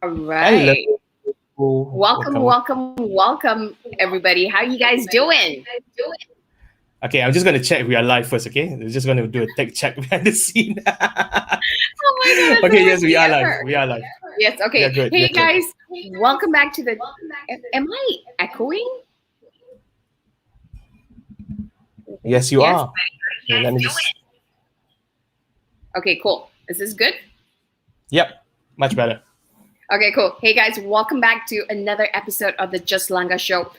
All Hello. right. Welcome, everybody. How you guys doing? Okay, I'm just going to check we are live first, okay? We're just going to do a tech check behind the scene. Oh my God, that's the Okay, yes, worst we thing are live. ever. We are live. Yes, We are okay. good. We are Hey good. guys, welcome back to the. Am I echoing? Yes, you Yes. are. Okay, let me just. Okay, cool. Is this good? Yep, much better. Okay, cool. Hey guys, welcome back to another episode of the Just Langa Show.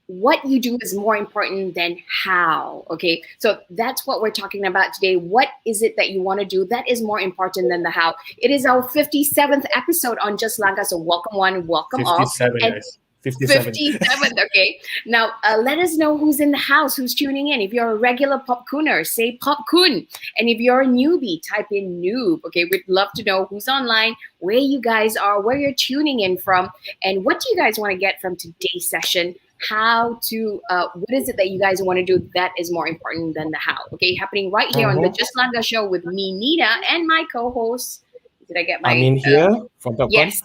What you do is more important than how. Okay, so that's what we're talking about today. What is it that you want to do that is more important than the how? It is our 57th episode on Just Langa, so welcome one, welcome all, 57, and guys. 57. 57th. Okay, now let us know who's in the house, who's tuning in. If you're a regular popcooner, say popcoon. And if you're a newbie, type in noob. Okay, we'd love to know who's online, where you guys are, where you're tuning in from, and what do you guys want to get from today's session? What is it that you guys want to do that is more important than the how? Okay, happening right here on the Just Langa Show with me, Nina, and my co-host. Did I get my? I'm in here from Popcorn. Yes.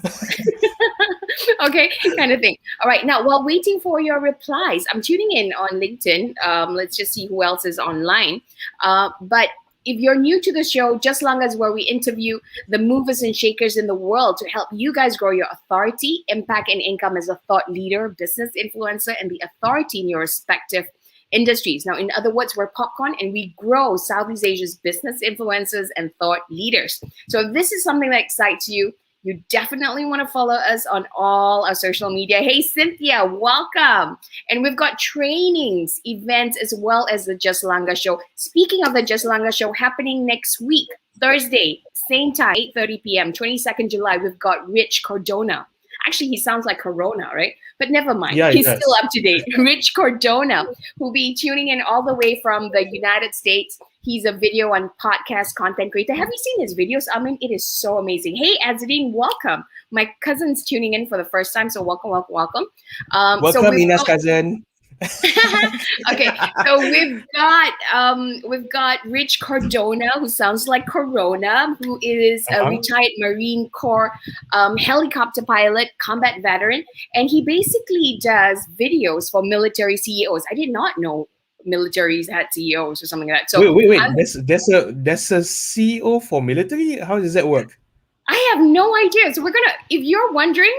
Okay, kind of thing. All right, now while waiting for your replies, I'm tuning in on LinkedIn. Let's just see who else is online. But if you're new to the show, Just Long is where we interview the movers and shakers in the world to help you guys grow your authority, impact, and income as a thought leader, business influencer, and the authority in your respective industries. Now, in other words, we're Popcorn and we grow Southeast Asia's business influencers and thought leaders. So if this is something that excites you, you definitely want to follow us on all our social media. Hey, Cynthia, welcome. And we've got trainings, events, as well as the Just Langa Show. Speaking of the Just Langa Show, happening next week, Thursday, same time, 8:30 p.m., 22nd July, we've got Rich Cordona. Actually, he sounds like Corona, right? But never mind. Yeah, He's yes. still up to date. Rich Cordona, who'll be tuning in all the way from the United States. He's a video and podcast content creator. Have you seen his videos? I mean, it is so amazing. Hey, Azadine, welcome. My cousin's tuning in for the first time, so welcome. Welcome, Nina's cousin. Okay, so we've got Rich Cordona, who sounds like Corona, who is a retired Marine Corps helicopter pilot, combat veteran, and he basically does videos for military CEOs. I did not know militaries had CEOs or something like that. So wait. There's a CEO for military? How does that work? I have no idea. So if you're wondering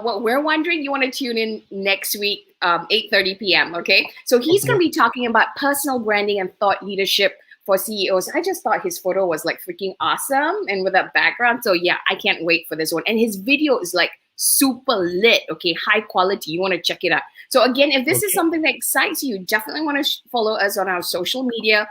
what we're wondering, you want to tune in next week, 8:30 p.m. Okay. So he's going to be talking about personal branding and thought leadership for CEOs. I just thought his photo was like freaking awesome and with that background. So yeah, I can't wait for this one. And his video is like super lit. Okay. High quality. You want to check it out. So again, if this is something that excites you, definitely want to follow us on our social media,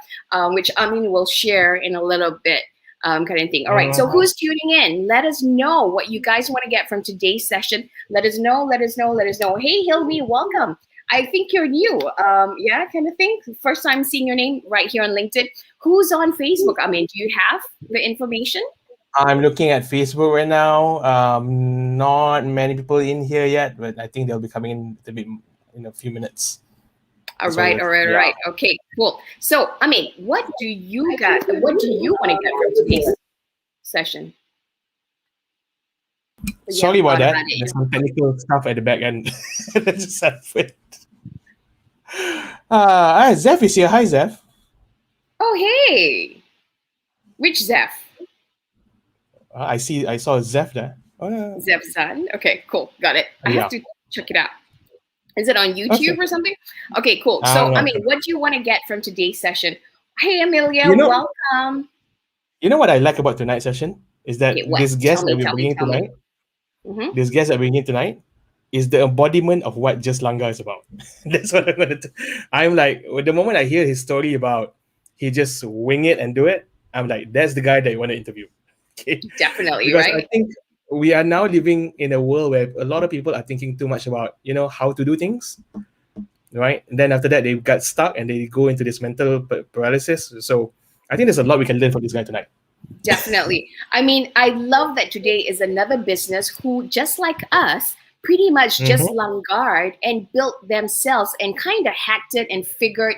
which Amin will share in a little bit. Kind of thing. All right. So who's tuning in? Let us know what you guys want to get from today's session. Let us know. Hey, Hilmi, welcome. I think you're new. Yeah, kind of thing. First time seeing your name right here on LinkedIn. Who's on Facebook? I mean, do you have the information? I'm looking at Facebook right now. Not many people in here yet, but I think they'll be coming in a few minutes. All right. Okay, cool. So, I mean, what do you want to get from today's session? Sorry about that. There's some technical stuff at the back end. Let's just have it. Zeph is here. Hi, Zeph. Oh, hey. Which Zeph? I saw Zeph there. Oh, yeah. Zeph's son. Okay, cool. Got it. I have to check it out. Is it on YouTube or something? Okay, cool. So, I mean, what do you want to get from today's session? Hey, Amelia, welcome. You know what I like about tonight's session? Is that this guest that we're bringing tonight, this guest that we're bringing tonight is the embodiment of what Just Langa is about. That's what I'm going to do. I'm like, the moment I hear his story about he just wing it and do it, I'm like, that's the guy that you want to interview. Okay? Definitely, because right? I think we are now living in a world where a lot of people are thinking too much about, how to do things, right? And then after that, they got stuck and they go into this mental paralysis. So I think there's a lot we can learn from this guy tonight. Definitely. I mean, I love that today is another business who, just like us, pretty much just langard and built themselves and kind of hacked it and figured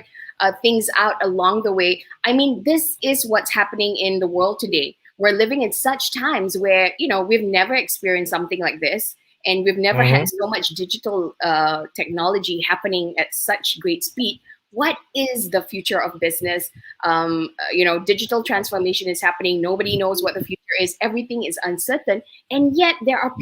things out along the way. I mean, this is what's happening in the world today. we're living in such times where, we've never experienced something like this. And we've never had so much digital technology happening at such great speed. What is the future of business? Digital transformation is happening. Nobody knows what the future is. Everything is uncertain. And yet there are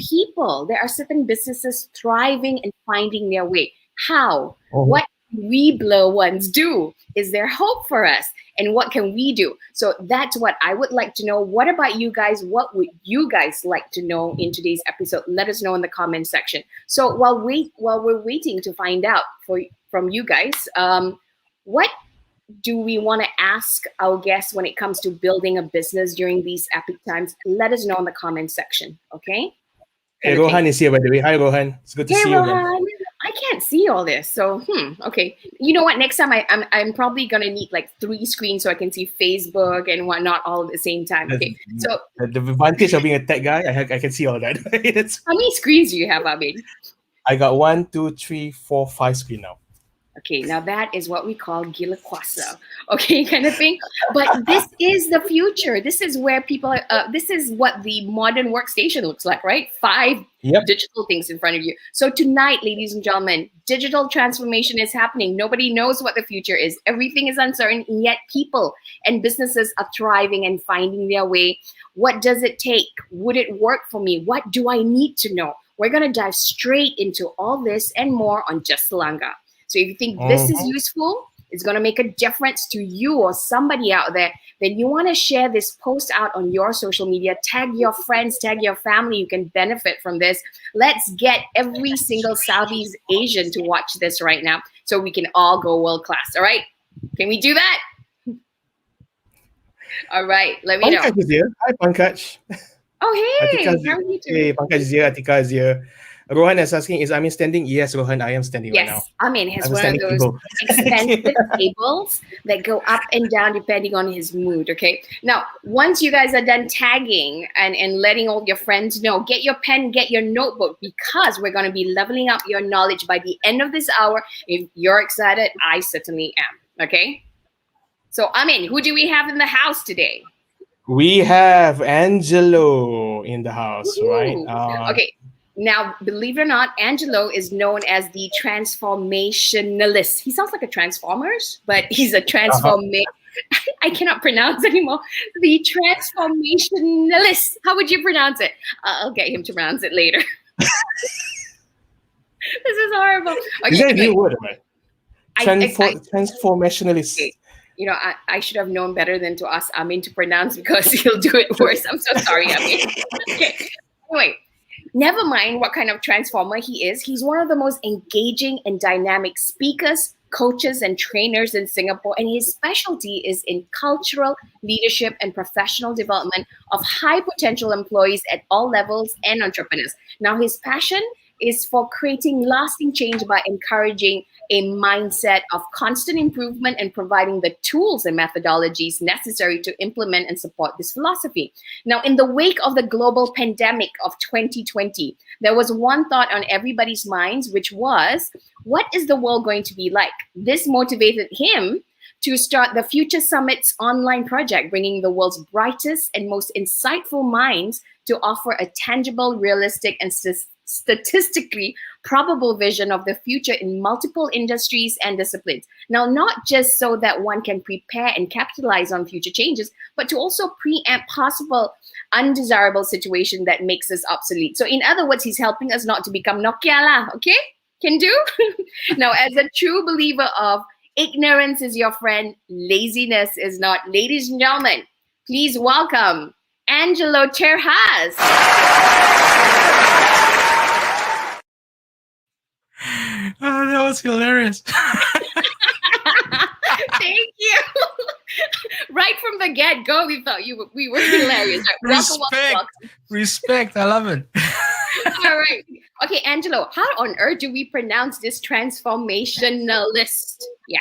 certain businesses thriving and finding their way. How? What we blur ones do? Is there hope for us? And what can we do? So that's what I would like to know. What about you guys? What would you guys like to know in today's episode? Let us know in the comment section. So while we're waiting to find out from you guys, what do we want to ask our guests when it comes to building a business during these epic times? Let us know in the comment section, okay? Hey, Rohan is here, by the way. Hi, Rohan. It's good to see you again. I can't see all this, so okay. You know what? Next time I'm probably gonna need like 3 screens so I can see Facebook and whatnot all at the same time. Okay, so the advantage of being a tech guy, I can see all that. How many screens do you have, Abid? I got 1, 2, 3, 4, 5 screens now. Okay, now that is what we call gila kuasa, okay, kind of thing. But this is the future. This is where people are, this is what the modern workstation looks like, right? 5 digital things in front of you. So tonight, ladies and gentlemen, digital transformation is happening. Nobody knows what the future is. Everything is uncertain, and yet people and businesses are thriving and finding their way. What does it take? Would it work for me? What do I need to know? We're going to dive straight into all this and more on Just Selangor. So if you think this is useful, it's going to make a difference to you or somebody out there, then you want to share this post out on your social media, tag your friends, tag your family. You can benefit from this. Let's get every single Southeast Asian to watch this right now so we can all go world class. All right? Can we do that? All right. Let me know. Pankaj is here. Hi, Pankaj. Oh, hey. How are you doing? Hey, Pankaj is here. Atika is here. Rohan is asking, is Amin standing? Yes, Rohan, I am standing right now. Yes, Amin has one of those expensive tables that go up and down depending on his mood, okay? Now, once you guys are done tagging and letting all your friends know, get your pen, get your notebook, because we're going to be leveling up your knowledge by the end of this hour. If you're excited, I certainly am, okay? So, Amin, who do we have in the house today? We have Angelo in the house, right? Okay. Now, believe it or not, Angelo is known as the transformationalist. He sounds like a Transformers, but he's a I cannot pronounce anymore. The transformationalist. How would you pronounce it? I'll get him to pronounce it later. This is horrible. Okay, is that a new word, right? Transformationalist. Okay. You know, I should have known better than to ask Amin to pronounce, because he'll do it worse. I'm so sorry, Amin. Okay. Anyway. Never mind what kind of transformer he is. He's one of the most engaging and dynamic speakers, coaches, and trainers in Singapore. And his specialty is in cultural leadership and professional development of high potential employees at all levels and entrepreneurs. Now, his passion is for creating lasting change by encouraging a mindset of constant improvement and providing the tools and methodologies necessary to implement and support this philosophy. Now, in the wake of the global pandemic of 2020, there was one thought on everybody's minds, which was, what is the world going to be like? This motivated him to start the Future Summit's online project, bringing the world's brightest and most insightful minds to offer a tangible, realistic, and statistically probable vision of the future in multiple industries and disciplines. Now, not just so that one can prepare and capitalize on future changes, but to also preempt possible undesirable situation that makes us obsolete. So in other words, he's helping us not to become Nokia lah, okay? Can do? Now, as a true believer of ignorance is your friend, laziness is not. Ladies and gentlemen, please welcome Angelo Tirhas. Oh, that was hilarious. Thank you. Right from the get-go, we thought we were hilarious. Right, respect. I love it. All right. Okay, Angelo, how on earth do we pronounce this transformationalist? Yeah.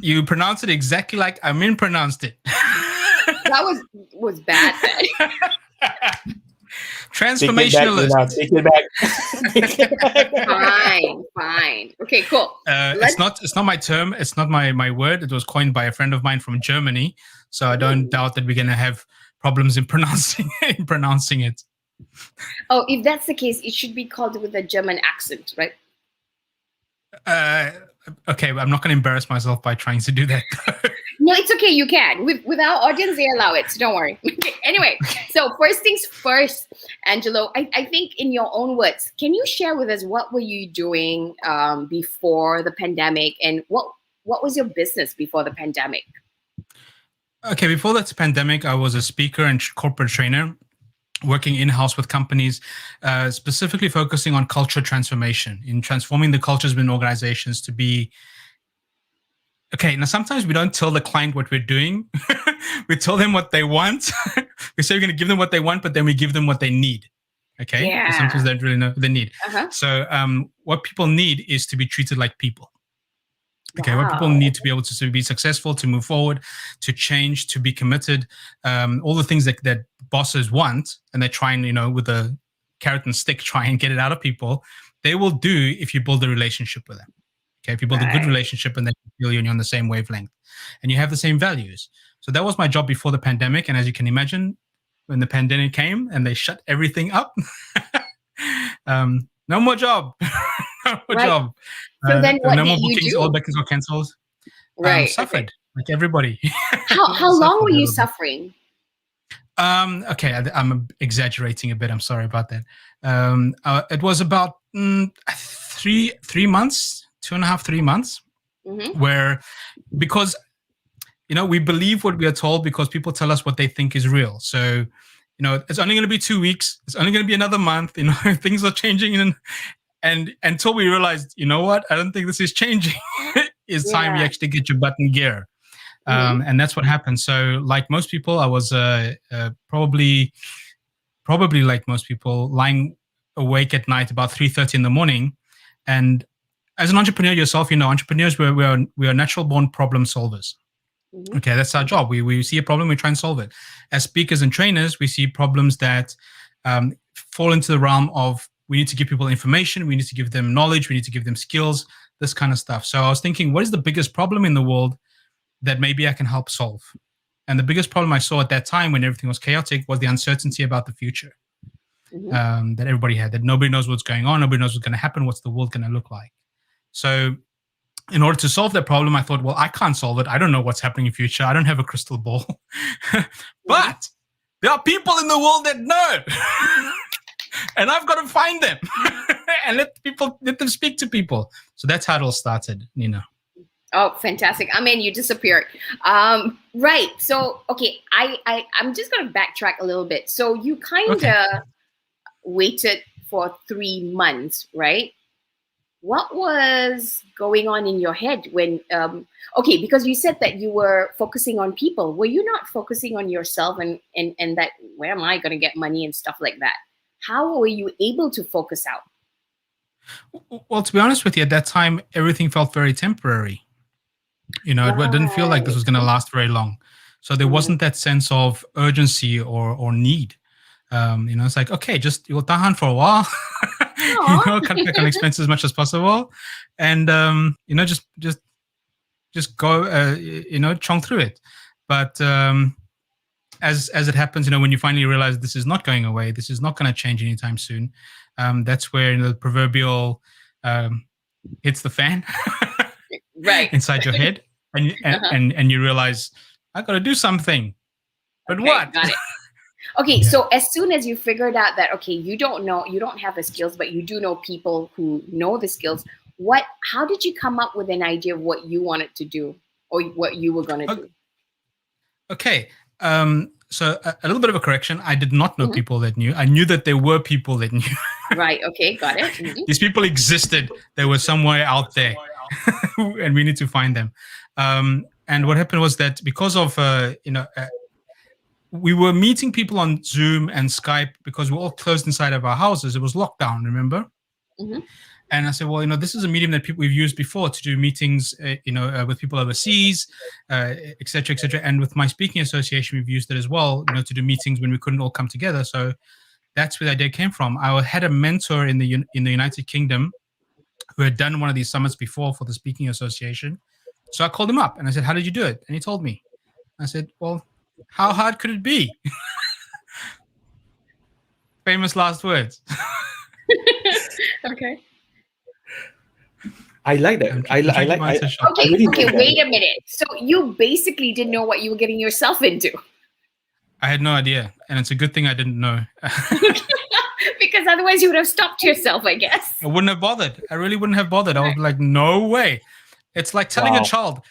You pronounce it exactly like Amin pronounced it. That was bad. Transformationalist. Take it back. Fine. Okay, cool. It's not my term. It's not my word. It was coined by a friend of mine from Germany. So I don't doubt that we're going to have problems in pronouncing it. Oh, if that's the case, it should be called with a German accent, right? Okay, I'm not going to embarrass myself by trying to do that. No, it's okay. You can. With our audience, they allow it. So don't worry. Okay. Anyway, so first things first, Angelo, I think in your own words, can you share with us what were you doing before the pandemic, and what was your business before the pandemic? Okay, before the pandemic, I was a speaker and corporate trainer, working in-house with companies, specifically focusing on culture transformation, in transforming the cultures within organizations to be... Okay, now sometimes we don't tell the client what we're doing. We tell them what they want. We say we're going to give them what they want, but then we give them what they need. Okay, yeah. Sometimes they don't really know what they need. So what people need is to be treated like people. Okay, what people need to be able to be successful, to move forward, to change, to be committed, all the things that bosses want, and they try and, with a carrot and stick, try and get it out of people, they will do if you build a relationship with them. Okay, if you build a good relationship and they feel you're on the same wavelength and you have the same values. So that was my job before the pandemic. And as you can imagine, when the pandemic came and they shut everything up, no more job. No more job. So then what no did more you bookings, do? all bookings were cancelled. Suffered, like everybody. How long were you suffering? Okay, I'm exaggerating a bit. I'm sorry about that. It was about 3 months, 2.5, 3 months, where, because, we believe what we are told because people tell us what they think is real. So, it's only going to be 2 weeks. It's only going to be another month. Things are changing. And until we realized, what? I don't think this is changing. It's time you actually get your butt in gear. And that's what happened. So like most people, I was probably like most people, lying awake at night about 3:30 in the morning. And as an entrepreneur yourself, entrepreneurs, we are natural born problem solvers. Okay, that's our job. We see a problem, we try and solve it. As speakers and trainers, we see problems that fall into the realm of, we need to give people information, we need to give them knowledge, we need to give them skills, this kind of stuff. So I was thinking, what is the biggest problem in the world that maybe I can help solve? And the biggest problem I saw at that time, when everything was chaotic, was the uncertainty about the future that everybody had, that nobody knows what's going on, nobody knows what's going to happen, what's the world going to look like. So in order to solve that problem, I thought, well, I can't solve it. I don't know what's happening in the future. I don't have a crystal ball. But there are people in the world that know. And I've got to find them and let them speak to people. So that's how it all started, Nina. Oh, fantastic. I mean, you disappeared. Right. So, okay, I'm just going to backtrack a little bit. So you kind of waited for 3 months, right? What was going on in your head when, because you said that you were focusing on people. Were you not focusing on yourself and that, where am I going to get money and stuff like that? How were you able to focus out? Well, to be honest with you, at that time, everything felt very temporary. It didn't feel like this was going to last very long. So there wasn't that sense of urgency or need. It's like, okay, just you'll tahan for a while, cut back on expenses as much as possible. And, just go, chong through it. But as it happens, when you finally realize this is not going away, this is not going to change anytime soon, that's where the proverbial hits the fan right inside your head, and you realize, I got to do something. But what? Got it. Okay, so as soon as you figured out that, okay, you don't have the skills, but you do know people who know the skills, how did you come up with an idea of what you wanted to do or what you were going to do? Okay. So a little bit of a correction. I did not know people that knew. I knew that there were people that knew. Right. Okay. Got it. These people existed. They were somewhere out there and we need to find them. And what happened was that because of, we were meeting people on Zoom and Skype because we're all closed inside of our houses. It was lockdown, remember? And I said, well, this is a medium that we've used before to do meetings, with people overseas, et cetera, et cetera. And with my speaking association, we've used it as well, to do meetings when we couldn't all come together. So that's where the idea came from. I had a mentor in the United Kingdom who had done one of these summits before for the speaking association. So I called him up and I said, how did you do it? And he told me. I said, well, How hard could it be? Famous last words. Okay. I like that. I like. Okay. Wait a minute. So you basically didn't know what you were getting yourself into. I had no idea, and it's a good thing I didn't know. Because otherwise you would have stopped yourself, I guess. I wouldn't have bothered. I really wouldn't have bothered. I was like, no way. It's like telling a child,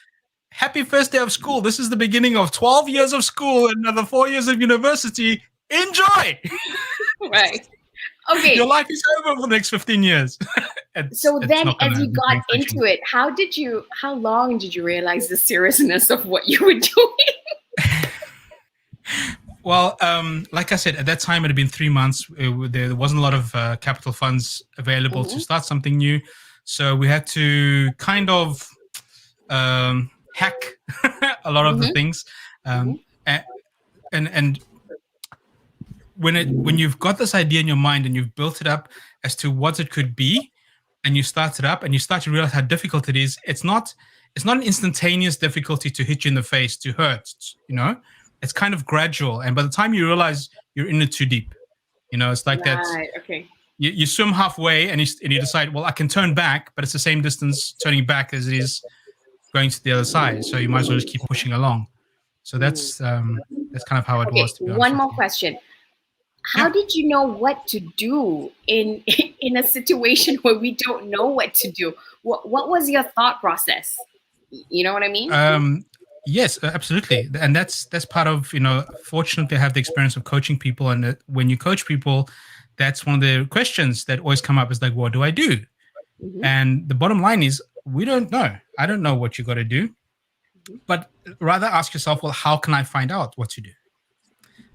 happy first day of school. This is the beginning of 12 years of school and another 4 years of university. Enjoy. Right. Okay. Your life is over for the next 15 years. So then as you got into it, how long did you realize the seriousness of what you were doing? Well, like I said, at that time, it had been 3 months. There wasn't a lot of capital funds available to start something new. So we had to kind of hack a lot of the things. And when you've got this idea in your mind and you've built it up as to what it could be, and you start it up and you start to realize how difficult it is, it's not an instantaneous difficulty to hit you in the face, to hurt, It's kind of gradual, and by the time you realize you're in it too deep, it's like that. Okay. You swim halfway, and you decide, well, I can turn back, but it's the same distance turning back as it is going to the other side. So you might as well just keep pushing along. So that's kind of how it was. To be honest one more question: how did you know what to do in a situation where we don't know what to do? What was your thought process? You know what I mean? Yes, absolutely. And that's part of, fortunately I have the experience of coaching people. And when you coach people, that's one of the questions that always come up is like, what do I do? And the bottom line is, we don't know. I don't know what you got to do, but rather ask yourself, well, how can I find out what to do?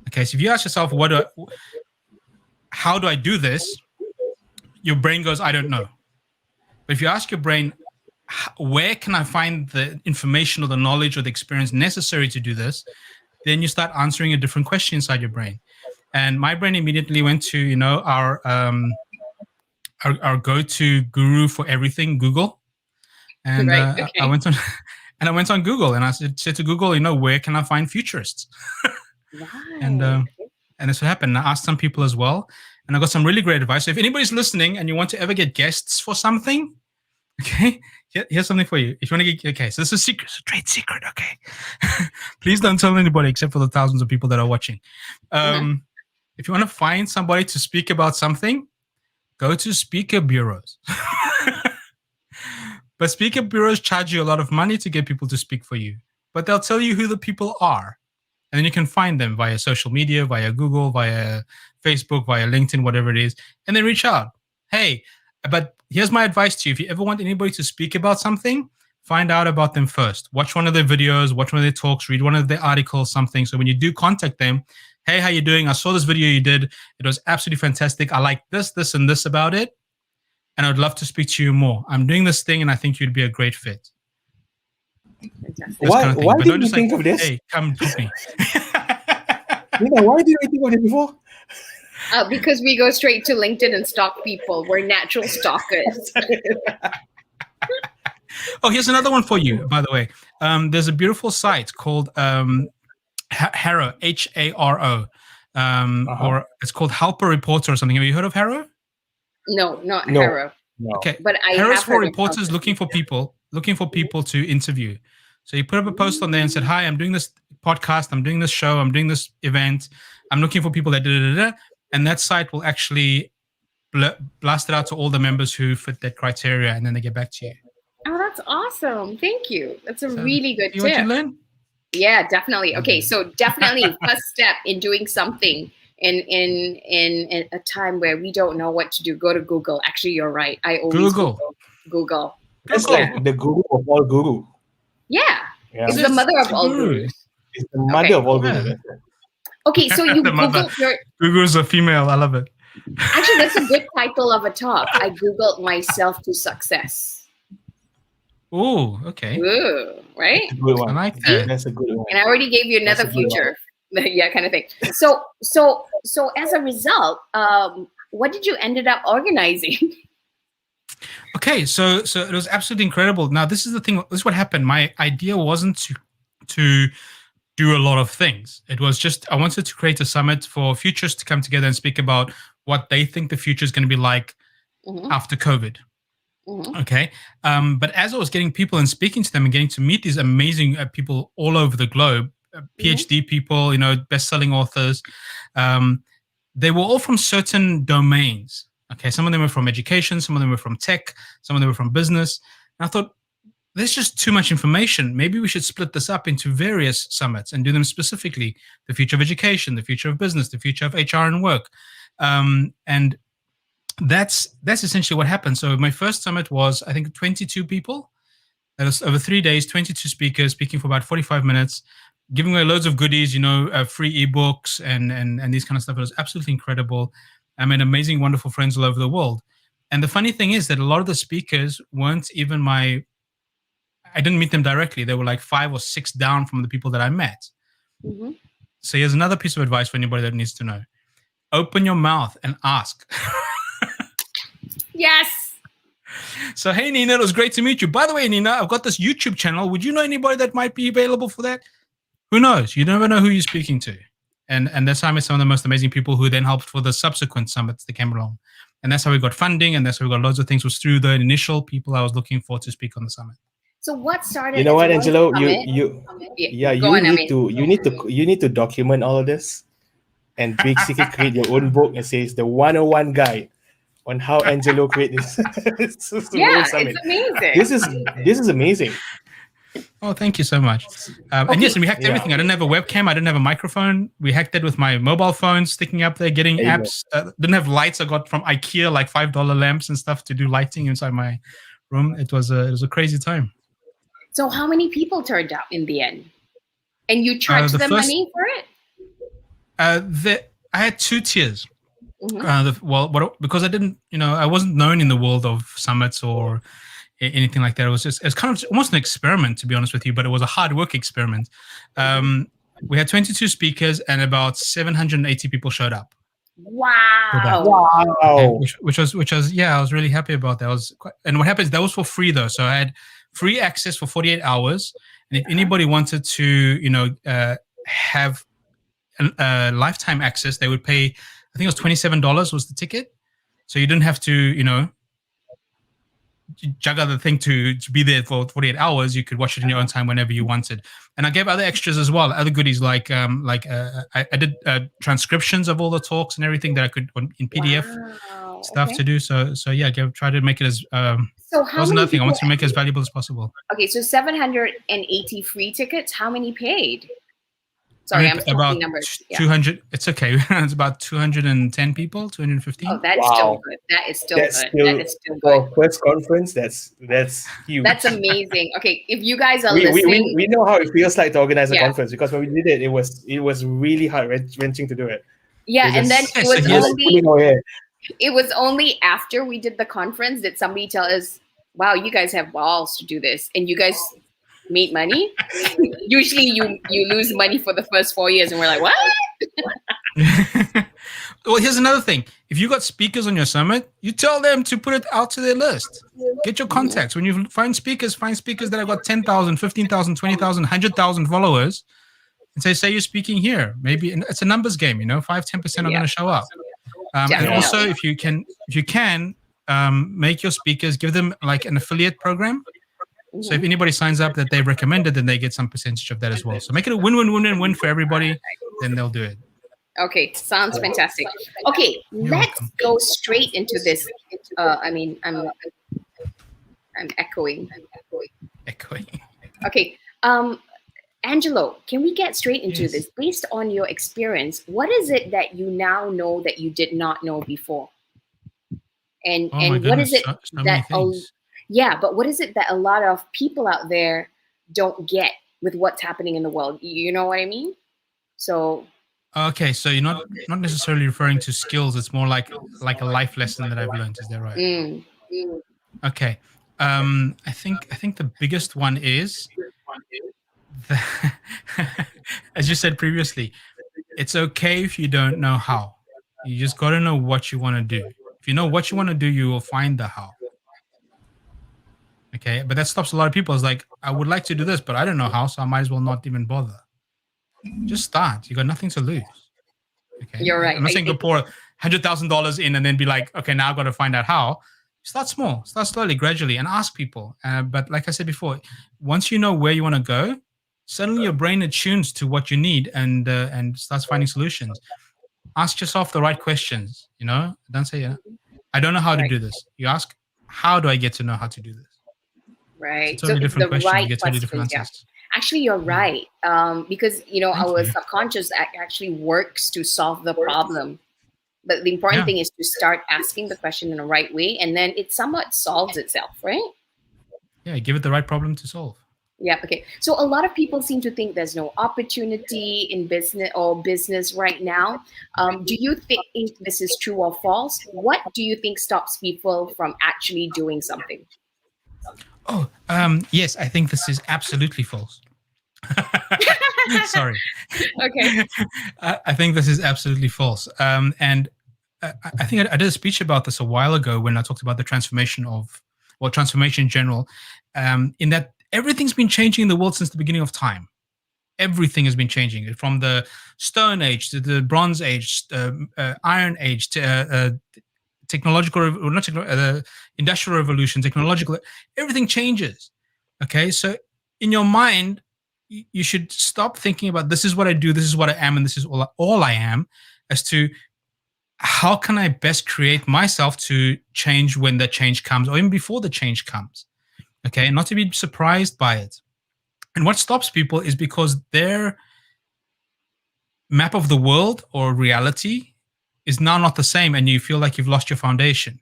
Okay. So if you ask yourself, how do I do this? Your brain goes, I don't know. But if you ask your brain, where can I find the information or the knowledge or the experience necessary to do this? Then you start answering a different question inside your brain. And my brain immediately went to, our go-to guru for everything, Google. And I went on Google and I said to Google, where can I find futurists? And that's what happened. I asked some people as well, and I got some really great advice. So if anybody's listening and you want to ever get guests for something, okay, here's something for you. If you want to get, okay, so this is secret, it's a trade secret, okay? Please don't tell anybody except for the thousands of people that are watching. If you want to find somebody to speak about something, go to speaker bureaus. But speaker bureaus charge you a lot of money to get people to speak for you. But they'll tell you who the people are. And then you can find them via social media, via Google, via Facebook, via LinkedIn, whatever it is. And then reach out. Hey, but here's my advice to you. If you ever want anybody to speak about something, find out about them first. Watch one of their videos, watch one of their talks, read one of their articles, something. So when you do contact them, hey, how you doing? I saw this video you did. It was absolutely fantastic. I like this, and this about it. And I'd love to speak to you more. I'm doing this thing, and I think you'd be a great fit. Why did you think of this? Hey, come to me. Why did you think of it before? Because we go straight to LinkedIn and stalk people. We're natural stalkers. Oh, here's another one for you, by the way. There's a beautiful site called Haro, Haro. Or it's called Helper Reporter or something. Have you heard of Haro? No, not Haro. No. Okay, but I Haro's have for reporters looking for people to interview. So you put up a post on there and said, "Hi, I'm doing this podcast. I'm doing this show. I'm doing this event. I'm looking for people that and that site will actually blast it out to all the members who fit that criteria, and then they get back to you. Oh, that's awesome! Thank you. That's a really good tip. You want to learn? Yeah, definitely. Okay, so definitely first step in doing something in a time where we don't know what to do, go to Google. Actually, you're right. I always Google. That's like the guru of all guru. Yeah. It's the mother of all gurus. It's the mother of all gurus. Okay, so you Google your... Guru's a female. I love it. Actually, that's a good title of a talk. I Googled myself to success. Oh, okay. Ooh, right? That's a good one. I like that. That's a good one. And I already gave you another future. Yeah, kind of thing. So as a result, what did you ended up organizing? Okay, so it was absolutely incredible. Now, this is the thing. This is what happened. My idea wasn't to do a lot of things. It was just, I wanted to create a summit for futurists to come together and speak about what they think the future is going to be like after COVID. Okay. But as I was getting people and speaking to them and getting to meet these amazing people all over the globe, PhD people, best-selling authors, they were all from certain domains. Okay. Some of them were from education. Some of them were from tech. Some of them were from business. And I thought, there's just too much information. Maybe we should split this up into various summits and do them specifically: the future of education, the future of business, the future of HR and work. And that's essentially what happened. So my first summit was, I think, 22 people. That was over 3 days, 22 speakers speaking for about 45 minutes, giving away loads of goodies, free ebooks and these kind of stuff. It was absolutely incredible. I made amazing, wonderful friends all over the world. And the funny thing is that a lot of the speakers weren't even I didn't meet them directly. They were like 5 or 6 down from the people that I met. So here's another piece of advice for anybody that needs to know. Open your mouth and ask. Yes. So, hey, Nina, it was great to meet you. By the way, Nina, I've got this YouTube channel. Would you know anybody that might be available for that? Who knows? You never know who you're speaking to. And that's how I met some of the most amazing people who then helped for the subsequent summits that came along. And that's how we got funding, and that's how we got loads of things, was through the initial people I was looking for to speak on the summit. So what started? You know what, Angelo? You need to document all of this and basically create your own book and say it's the 101 guide on how Angelo created this. It's amazing. This is amazing. Oh, thank you so much. And yes, and we hacked everything. I didn't have a webcam. I didn't have a microphone. We hacked it with my mobile phone, sticking up there, getting apps. Didn't have lights. I got from IKEA, like $5 lamps and stuff to do lighting inside my room. It was a crazy time. So how many people turned out in the end? And you charged them money for it? I had 2 tiers. Because I didn't, I wasn't known in the world of summits or anything like that. It's kind of almost an experiment, to be honest with you, but it was a hard work experiment. We had 22 speakers and about 780 people showed up. Wow. Which was I was really happy about that. And what happens, that was for free though. So I had free access for 48 hours. And if anybody wanted to, have lifetime access, they would pay, I think it was $27 was the ticket. So you didn't have to, juggle the thing to be there for 48 hours. You could watch it in your own time whenever you wanted. And I gave other extras as well, other goodies like I did transcriptions of all the talks and everything that I could in PDF stuff to do. So yeah, try to make it as so how that was another thing. I want to make it as valuable as possible. Okay, so 780 free tickets. How many paid? Sorry, I'm talking numbers. 200. It's okay. It's about 210 people, 215. Oh, that's still good. That is still good. For first conference, that's huge. That's amazing. Okay, if you guys are listening, we know how it feels like to organize a conference, because when we did it, it was really heart-wrenching to do it. Yeah, and then it was only after we did the conference that somebody tell us, "Wow, you guys have balls to do this, and you guys made money." Usually you lose money for the first 4 years, and we're like, what? Well, here's another thing. If you got speakers on your summit, you tell them to put it out to their list. Get your contacts. When you find speakers that have got 10,000, 15,000, 20,000, 100,000 followers, and say you're speaking here. Maybe it's a numbers game, 5-10% are going to show up. And also, if you can make your speakers, give them like an affiliate program. So if anybody signs up that they recommended, then they get some percentage of that as well. So make it a win-win-win-win for everybody, then they'll do it. Okay, sounds fantastic. Okay, let's go straight into this. I'm echoing. Okay, Angelo, can we get straight into this? Based on your experience, what is it that you now know that you did not know before? And what is it but what is it that a lot of people out there don't get with what's happening in the world? You know what I mean? So. Okay, so you're not necessarily referring to skills. It's more like a life lesson that I've learned. Is that right? Okay. I think the biggest one is, as you said previously, it's okay if you don't know how. You just got to know what you want to do. If you know what you want to do, you will find the how. Okay, but that stops a lot of people. It's like, I would like to do this, but I don't know how, so I might as well not even bother. Just start. You got nothing to lose. Okay, you're right. I'm not saying go pour $100,000 in and then be like, okay, now I've got to find out how. Start small, start slowly, gradually, and ask people. But like I said before, once you know where you want to go, suddenly your brain attunes to what you need and starts finding solutions. Ask yourself the right questions. Don't say, I don't know how to do this. You ask, how do I get to know how to do this? Right. It's a totally different question. You get totally different answers. Actually, you're right. Because our subconscious actually works to solve the problem. But the important thing is to start asking the question in the right way, and then it somewhat solves itself, right? Yeah, give it the right problem to solve. Yeah. Okay. So a lot of people seem to think there's no opportunity in business right now. Do you think this is true or false? What do you think stops people from actually doing something? Oh, yes, I think this is absolutely false. Sorry. Okay. I think this is absolutely false. And I think I did a speech about this a while ago when I talked about the transformation in general, in that everything's been changing in the world since the beginning of time. Everything has been changing, from the Stone Age to the Bronze Age, Iron Age, to industrial revolution, technological, everything changes. Okay, so in your mind, you should stop thinking about this is what I do, this is what I am, and this is all I am, as to how can I best create myself to change when the change comes, or even before the change comes. Okay, not to be surprised by it. And what stops people is because their map of the world or reality is now not the same, and you feel like you've lost your foundation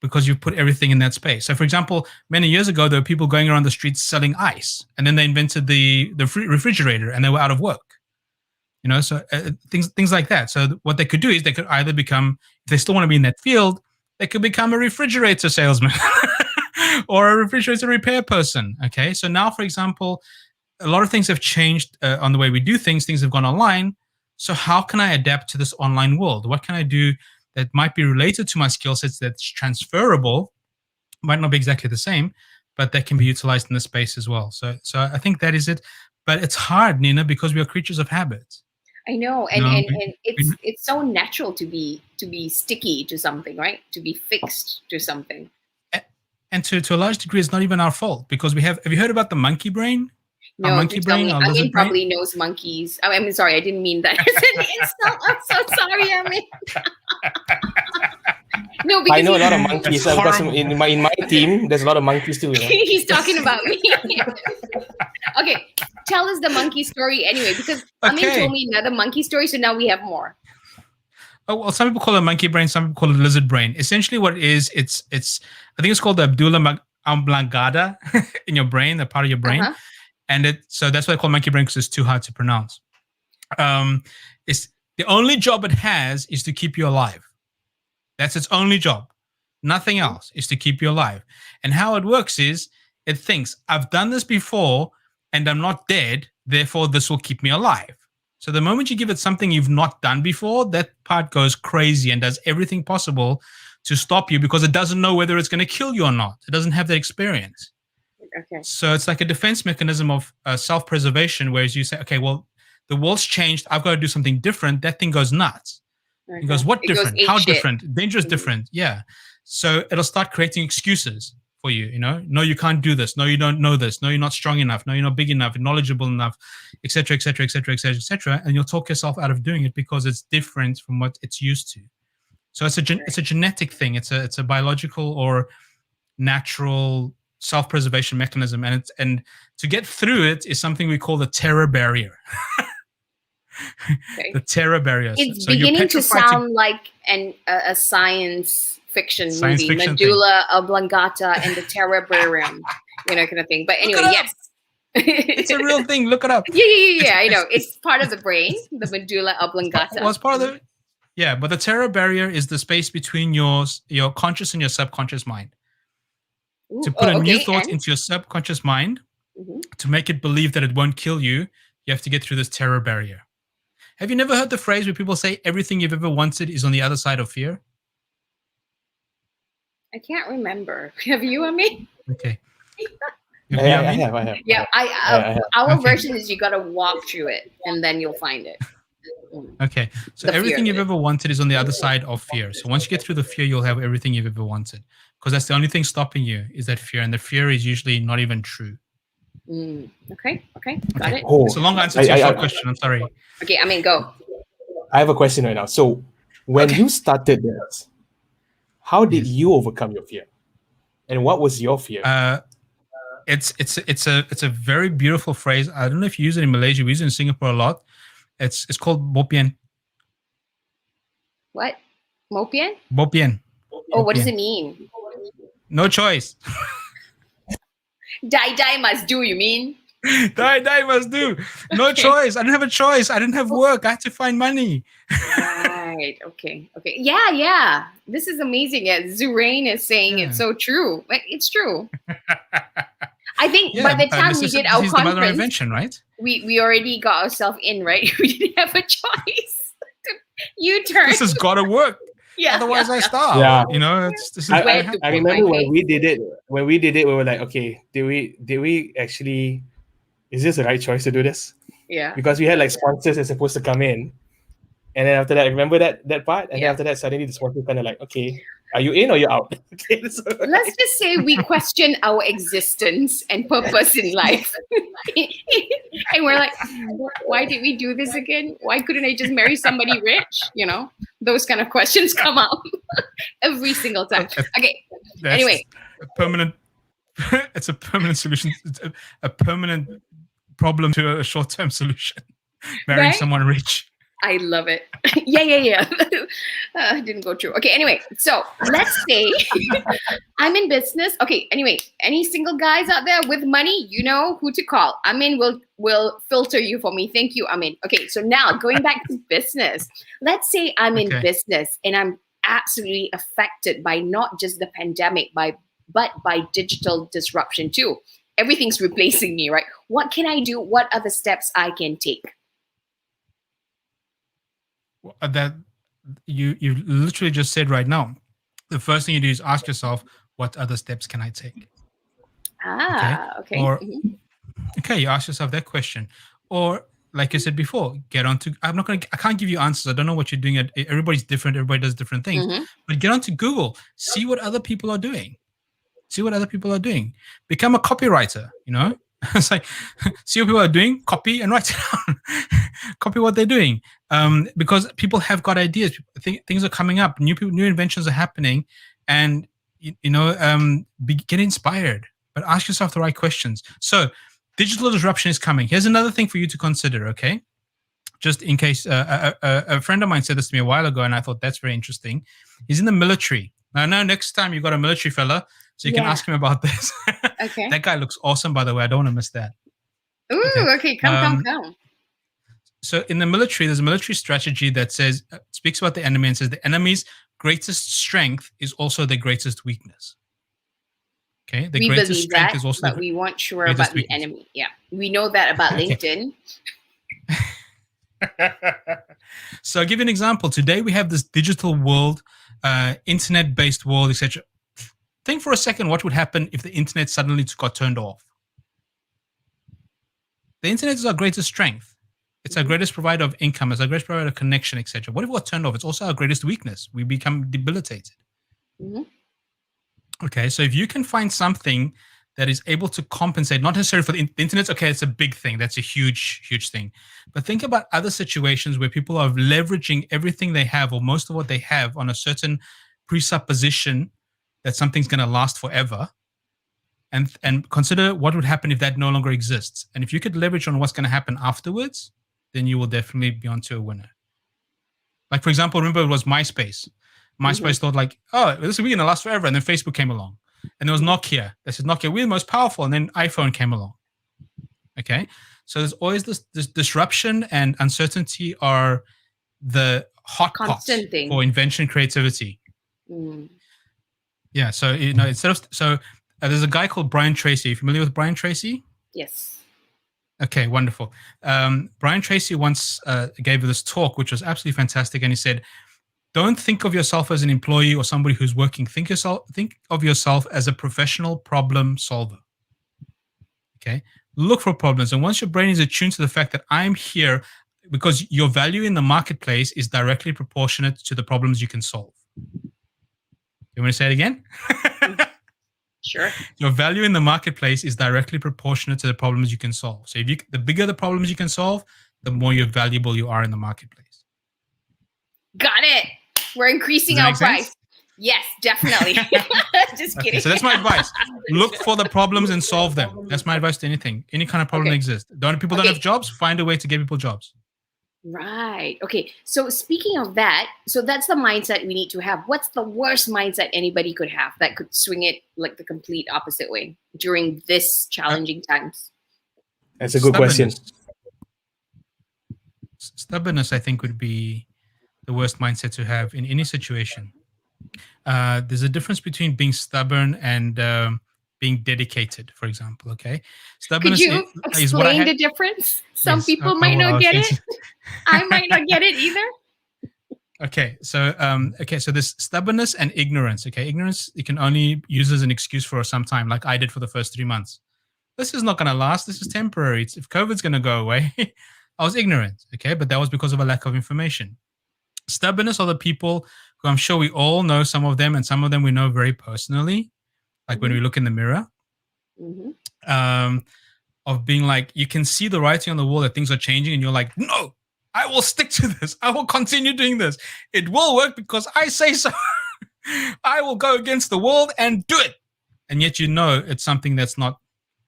because you've put everything in that space. So, for example, many years ago, there were people going around the streets selling ice, and then they invented the refrigerator, and they were out of work. So things like that. So what they could do is they could either become, if they still want to be in that field, they could become a refrigerator salesman or a refrigerator repair person. Okay, so now, for example, a lot of things have changed on the way we do things. Things have gone online. So how can I adapt to this online world? What can I do that might be related to my skill sets, that's transferable, might not be exactly the same, but that can be utilized in the space as well. So I think that is it. But it's hard, Nina, because we are creatures of habit. I know, and it's so natural to be sticky to something, right? To be fixed to something. And to a large degree, it's not even our fault, because have you heard about the monkey brain? No, monkey brain. Amin probably knows monkeys. I mean, sorry, I didn't mean that. I'm so sorry, Amin. No, because I know a lot of monkeys. Because in my team, there's a lot of monkeys too. He's talking about me. Okay, tell us the monkey story anyway, because Amin told me another monkey story, so now we have more. Oh, well, some people call it monkey brain, some people call it lizard brain. Essentially, what it is, it's I think it's called the medulla oblongata in your brain, the part of your brain, and so that's why I call it monkey brain, because it's too hard to pronounce. It's the only job it has is to keep you alive. That's its only job. Nothing else is to keep you alive. And how it works is it thinks, I've done this before and I'm not dead, therefore this will keep me alive. So the moment you give it something you've not done before, that part goes crazy and does everything possible to stop you, because it doesn't know whether it's going to kill you or not. It doesn't have that experience. Okay. So it's like a defense mechanism of self-preservation, whereas you say, okay, well, the world's changed, I've got to do something different. That thing goes nuts. It goes, what different? How different? Dangerous different. Yeah. So it'll start creating excuses for you, No, you can't do this. No, you don't know this. No, you're not strong enough. No, you're not big enough, knowledgeable enough, etc., etc., etc., etc., etc. And you'll talk yourself out of doing it because it's different from what it's used to. So it's a genetic thing. It's a biological or natural self-preservation mechanism, and to get through it is something we call the terror barrier. The terror barrier. It's beginning to sound like a science fiction movie, medulla oblongata and the terror barrier, kind of thing. But anyway, yes. It's a real thing. Look it up. Yeah. I know. It's part of the brain, the medulla oblongata. Well, it's part of the... Yeah, but the terror barrier is the space between your conscious and your subconscious mind. To put a new thought into your subconscious mind, to make it believe that it won't kill you, you have to get through this terror barrier. Have you never heard the phrase where people say everything you've ever wanted is on the other side of fear? I can't remember. Have you, Amin? Okay. I have. Yeah, our version is you got to walk through it and then you'll find it. Okay, so everything you've ever wanted is on the other side of fear. So once you get through the fear, you'll have everything you've ever wanted, because that's the only thing stopping you is that fear, and the fear is usually not even true. Okay, got it. It's a long answer to your short question. I'm sorry. Okay, I mean, go. I have a question right now. So when you started this, how did you overcome your fear, and what was your fear? It's a very beautiful phrase. I don't know if you use it in Malaysia. We use it in Singapore a lot. It's called bopian. What? Mopian? Bopian. Oh, what does it mean? No choice. Die must do, you mean? Die must do. No choice. I didn't have a choice. I didn't have work. I had to find money. Right. Okay. Yeah. This is amazing. Yeah, Zurain is saying it's so true. It's true. I think by the time we did our conference, invention, right? We already got ourselves in, right? We didn't have a choice. U-turn. This has got to work. Yeah. Otherwise, I starve. Yeah. You know, I remember when we did it. When we did it, we were like, okay, did we actually? Is this the right choice to do this? Yeah. Because we had like sponsors that's supposed to come in, and then after that, remember that part, and then after that, suddenly the sponsor kind of like, okay, are you in or you're out? Okay, so let's just say we question our existence and purpose in life, and we're like, why did we do this again? Why couldn't I just marry somebody rich? You know, those kind of questions come up every single time. Okay. Anyway, it's a permanent solution. It's a permanent problem to a short-term solution. Marrying someone rich. I love it. Yeah. Didn't go through. Okay, anyway, so let's say I'm in business. Okay, anyway, any single guys out there with money, you know who to call. Amin will filter you for me. Thank you, Amin. Okay, so now going back to business. Let's say I'm in business and I'm absolutely affected by not just the pandemic, but by digital disruption too. Everything's replacing me, right? What can I do? What are the steps I can take? That you literally just said right now. The first thing you do is ask yourself, what other steps can I take? Okay. Or you ask yourself that question. Or like I said before, I can't give you answers. I don't know what you're doing. Everybody's different. Everybody does different things. But get onto Google, see what other people are doing. Become a copywriter, you know? It's like, see what people are doing, copy and write it down. Copy what they're doing. Because people have got ideas. Things are coming up. New inventions are happening. And, get inspired. But ask yourself the right questions. So digital disruption is coming. Here's another thing for you to consider, okay? Just in case, a friend of mine said this to me a while ago, and I thought that's very interesting. He's in the military. Now, I know next time you've got a military fella, so you can ask him about this. Okay. That guy looks awesome, by the way. I don't want to miss that. Ooh, okay. Come. So in the military, there's a military strategy that speaks about the enemy and says the enemy's greatest strength is also their greatest weakness. Okay, we believe that, but we weren't sure about the enemy. Yeah, we know that about LinkedIn. So I'll give you an example. Today we have this digital world, internet-based world, etc. Think for a second what would happen if the internet suddenly got turned off. The internet is our greatest strength. It's our greatest provider of income. It's our greatest provider of connection, etc. What if it got turned off? It's also our greatest weakness. We become debilitated. Okay, so if you can find something that is able to compensate, not necessarily for the internet, okay, it's a big thing. That's a huge, huge thing. But think about other situations where people are leveraging everything they have or most of what they have on a certain presupposition that something's going to last forever, and consider what would happen if that no longer exists. And if you could leverage on what's going to happen afterwards, then you will definitely be onto a winner. Like, for example, remember it was MySpace. MySpace thought like, oh, this is going to last forever. And then Facebook came along. And there was Nokia. They said, Nokia, we're the most powerful. And then iPhone came along. Okay? So there's always this disruption and uncertainty are the hot pots for invention creativity. Yeah, so there's a guy called Brian Tracy. Are you familiar with Brian Tracy? Yes. Okay, wonderful. Brian Tracy once gave this talk, which was absolutely fantastic, and he said, "Don't think of yourself as an employee or somebody who's working. Think of yourself as a professional problem solver." Okay, look for problems, and once your brain is attuned to the fact that I'm here because your value in the marketplace is directly proportionate to the problems you can solve. You want me to say it again? Sure. Your value in the marketplace is directly proportionate to the problems you can solve. So the bigger the problems you can solve, the more valuable you are in the marketplace. Got it. We're increasing our price. Sense? Yes, definitely. Just kidding. Okay, so that's my advice. Look for the problems and solve them. That's my advice to anything. Any kind of problem that exists. People don't have jobs, find a way to get people jobs. Right. Okay. So speaking of that, so that's the mindset we need to have. What's the worst mindset anybody could have that could swing it like the complete opposite way during this challenging times? That's a good question. Stubbornness, I think, would be the worst mindset to have in any situation. There's a difference between being stubborn and being dedicated, for example. Okay, stubbornness. Could you explain the difference? Some people might not get it. I might not get it either. Okay, so there's stubbornness and ignorance. Okay, ignorance you can only use as an excuse for some time, like I did for the first 3 months. This is not going to last. This is temporary. If COVID's going to go away, I was ignorant. Okay, but that was because of a lack of information. Stubbornness are the people who I'm sure we all know, some of them, and some of them we know very personally, like when we look in the mirror, of being like, you can see the writing on the wall that things are changing, and you're like, no, I will stick to this. I will continue doing this. It will work because I say so. I will go against the world and do it. And yet, it's something that's not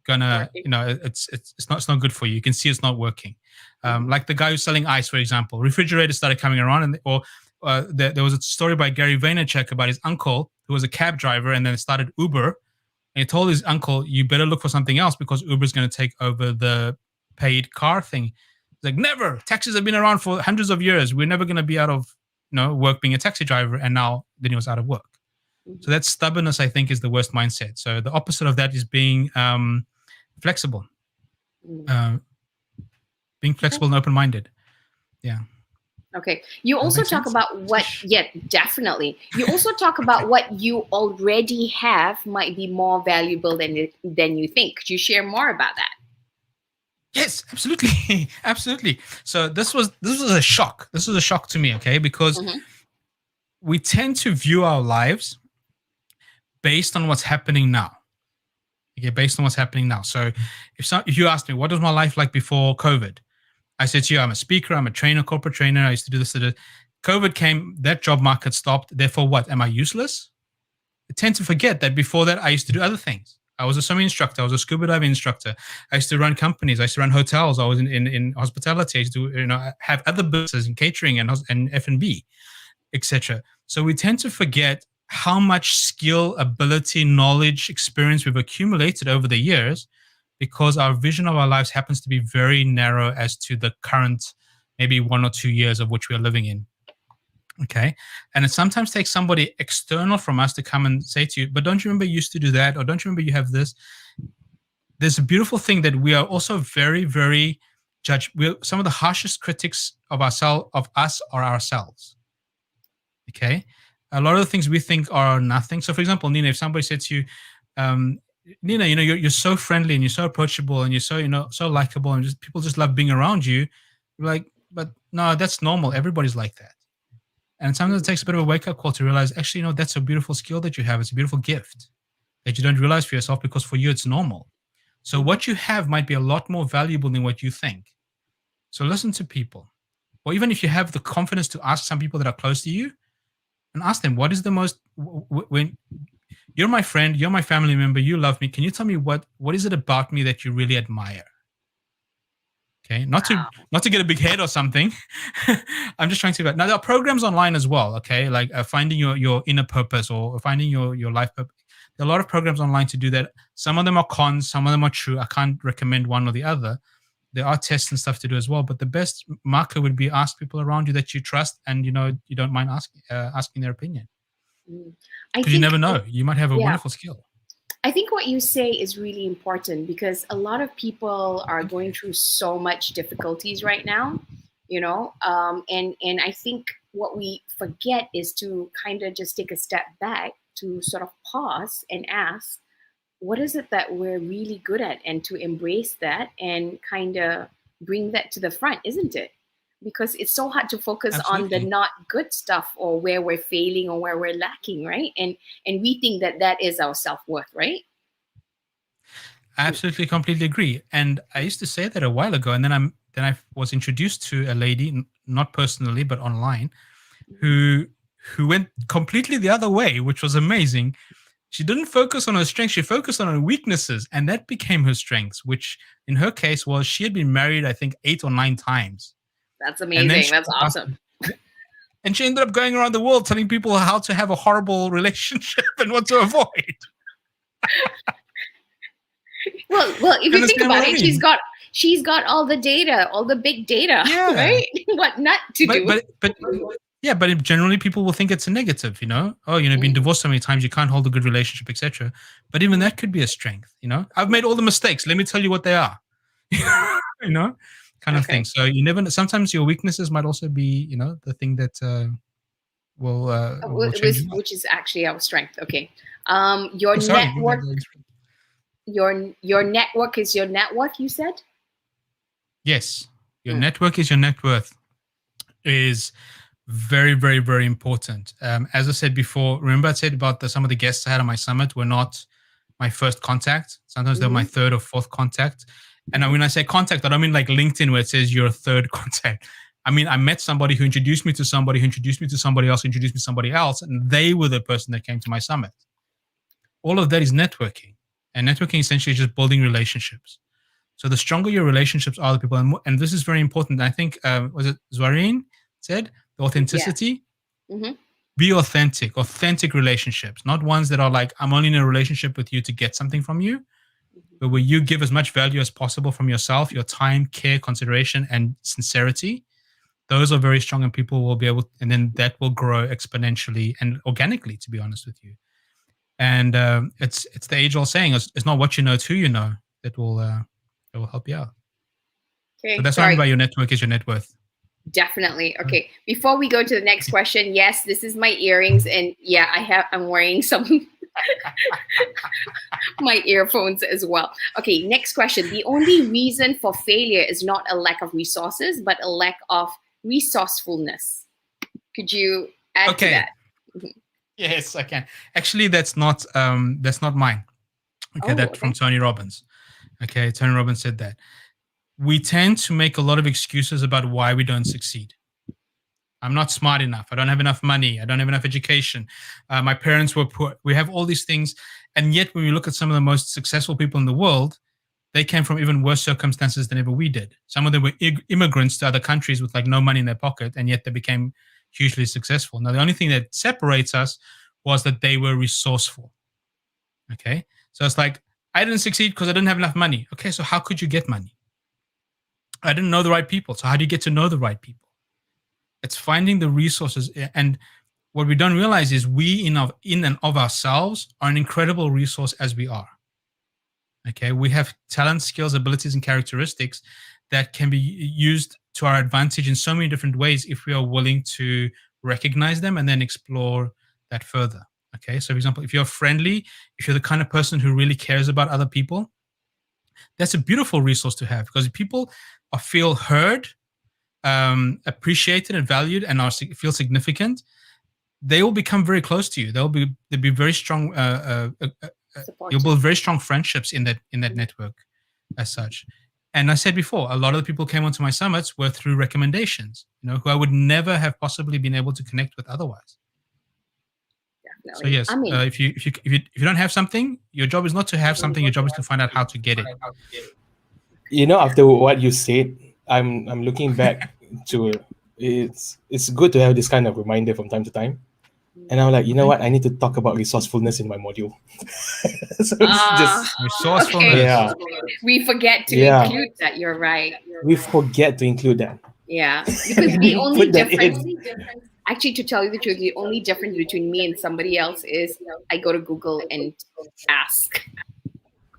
gonna, it's not good for you. You can see it's not working. Like the guy who's selling ice, for example, refrigerators started coming around, there was a story by Gary Vaynerchuk about his uncle who was a cab driver and then started Uber. And he told his uncle, you better look for something else because Uber's going to take over the paid car thing. He's like, never. Taxis have been around for hundreds of years. We're never going to be out of work being a taxi driver. And then he was out of work. So that stubbornness, I think, is the worst mindset. So the opposite of that is being flexible. Being flexible and open-minded. Yeah. Okay. You also talk about definitely. You also talk about what you already have might be more valuable than you think. Could you share more about that? Yes, absolutely. Absolutely. So this was a shock. This was a shock to me, okay? Because we tend to view our lives based on what's happening now. Okay, based on what's happening now. So if you asked me, what was my life like before COVID? I said to you, I'm a speaker, I'm a trainer, corporate trainer. I used to do this. COVID came, that job market stopped. Therefore, what? Am I useless? I tend to forget that before that, I used to do other things. I was a swimming instructor. I was a scuba diving instructor. I used to run companies. I used to run hotels. I was in hospitality. I used to have other businesses in catering and F&B, etc. So we tend to forget how much skill, ability, knowledge, experience we've accumulated over the years, because our vision of our lives happens to be very narrow as to the current maybe 1 or 2 years of which we are living in. Okay. And it sometimes takes somebody external from us to come and say to you, but don't you remember you used to do that? Or don't you remember you have this? There's a beautiful thing that we are also very, very some of the harshest critics of us are ourselves. Okay. A lot of the things we think are nothing. So for example, Nina, if somebody said to you, Nina, you're so friendly and you're so approachable and you're so, so likable and people just love being around you. You're like, but no, that's normal. Everybody's like that. And sometimes it takes a bit of a wake-up call to realize, actually, that's a beautiful skill that you have. It's a beautiful gift that you don't realize for yourself because for you, it's normal. So what you have might be a lot more valuable than what you think. So listen to people. Or even if you have the confidence to ask some people that are close to you and ask them, what is the most, when you're my friend, you're my family member, you love me, can you tell me what is it about me that you really admire? Okay, not to get a big head or something. I'm just trying to. Now there are programs online as well. Okay, like finding your inner purpose or finding your life purpose. There are a lot of programs online to do that. Some of them are cons, some of them are true. I can't recommend one or the other. There are tests and stuff to do as well. But the best marker would be ask people around you that you trust and you don't mind asking their opinion. Because you never know. You might have a wonderful skill. I think what you say is really important because a lot of people are going through so much difficulties right now, and I think what we forget is to kind of just take a step back to sort of pause and ask, what is it that we're really good at, and to embrace that and kind of bring that to the front, isn't it? Because it's so hard to focus on the not good stuff, or where we're failing, or where we're lacking, right? And we think that that is our self-worth, right? I absolutely, completely agree. And I used to say that a while ago, and then I was introduced to a lady, not personally but online, who went completely the other way, which was amazing. She didn't focus on her strengths, she focused on her weaknesses, and that became her strengths, which in her case was she had been married, I think, 8 or 9 times. That's amazing. That's awesome. And she ended up going around the world telling people how to have a horrible relationship and what to avoid. Well, if you think about it, she's got all the data, all the big data, right? What not to do. But generally people will think it's a negative, been divorced so many times, you can't hold a good relationship, etc. But even that could be a strength, I've made all the mistakes, let me tell you what they are. Kind of thing. So you never, sometimes your weaknesses might also be, the thing that will change which is actually our strength. Okay. Your network, your network is your net worth, you said? Yes. Your network is your net worth is very, very, very important. As I said before, remember I said about some of the guests I had on my summit were not my first contact. Sometimes they're my third or fourth contact. And when I say contact, I don't mean like LinkedIn where it says you're a third contact. I mean, I met somebody who introduced me to somebody, who introduced me to somebody else, who introduced me to somebody else, and they were the person that came to my summit. All of that is networking. And networking essentially is just building relationships. So the stronger your relationships are, the people, and this is very important. I think, was it Zwareen said, the authenticity? Yeah. Mm-hmm. Be authentic relationships, not ones that are like, I'm only in a relationship with you to get something from you, but where you give as much value as possible from yourself, your time, care, consideration, and sincerity. Those are very strong, and people will be able, and then that will grow exponentially and organically, to be honest with you. And it's the age-old saying, it's not what you know, it's who you know that will help you out. Okay, so that's what I mean by your network is your net worth. Definitely. Okay. Before we go to the next question, yes, this is my earrings, and yeah, I'm wearing some my earphones as well. Okay, next question. The only reason for failure is not a lack of resources, but a lack of resourcefulness. Could you add to that? Mm-hmm. Yes, I can. Actually, that's not mine. Okay, from Tony Robbins. Okay, Tony Robbins said that. We tend to make a lot of excuses about why we don't succeed. I'm not smart enough. I don't have enough money. I don't have enough education. My parents were poor. We have all these things. And yet when we look at some of the most successful people in the world, they came from even worse circumstances than ever we did. Some of them were immigrants to other countries with like no money in their pocket, and yet they became hugely successful. Now, the only thing that separates us was that they were resourceful. Okay? So it's like, I didn't succeed because I didn't have enough money. Okay, so how could you get money? I didn't know the right people. So how do you get to know the right people? It's finding the resources. And what we don't realize is we in and of ourselves are an incredible resource as we are. Okay, we have talents, skills, abilities, and characteristics that can be used to our advantage in so many different ways if we are willing to recognize them and then explore that further. Okay, so for example, if you're friendly, if you're the kind of person who really cares about other people, that's a beautiful resource to have, because if people feel heard, appreciated and valued, and feel significant, they will become very close to you. They'll be very strong. You'll build very strong friendships in that network, as such. And I said before, a lot of the people who came onto my summits were through recommendations. Who I would never have possibly been able to connect with otherwise. Definitely. So yes, I mean, if you don't have something, your job is not to have something. Your job is to find out how to get it. After what you said, I'm looking back to it's good to have this kind of reminder from time to time. And I'm like, you know what? I need to talk about resourcefulness in my module. So it's just resourcefulness. Okay. Yeah. We forget to include that. You're right. We forget to include that. Yeah, because the only difference, actually, to tell you the truth, the only difference between me and somebody else is I go to Google and ask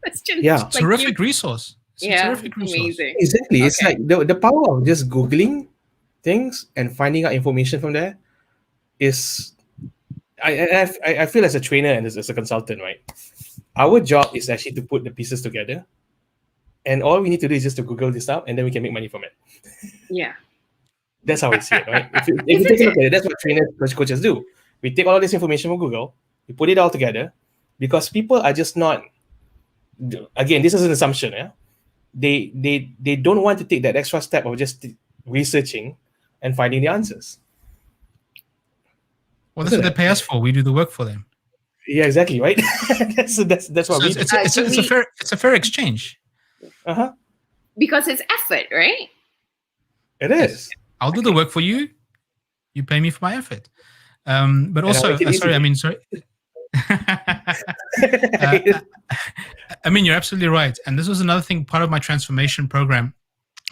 questions. Yeah, like terrific resource. Terrific resource. Amazing. Exactly. Okay. It's like the power of just Googling things and finding out information from there is. I feel as a trainer and as a consultant, right? Our job is actually to put the pieces together, and all we need to do is just to Google this up, and then we can make money from it. Yeah. That's how I see it, right? If you take a look at it, that's what trainers, coaches do. We take all this information from Google, we put it all together, because people are just not. Again, this is an assumption. Yeah, they don't want to take that extra step of just researching and finding the answers. Well, that's what they pay us for. We do the work for them. Yeah, exactly, right? that's what we do. It's a fair exchange. Because it's effort, right? It is. I'll do the work for you. You pay me for my effort. But also, sorry. You're absolutely right. And this was another thing. Part of my transformation program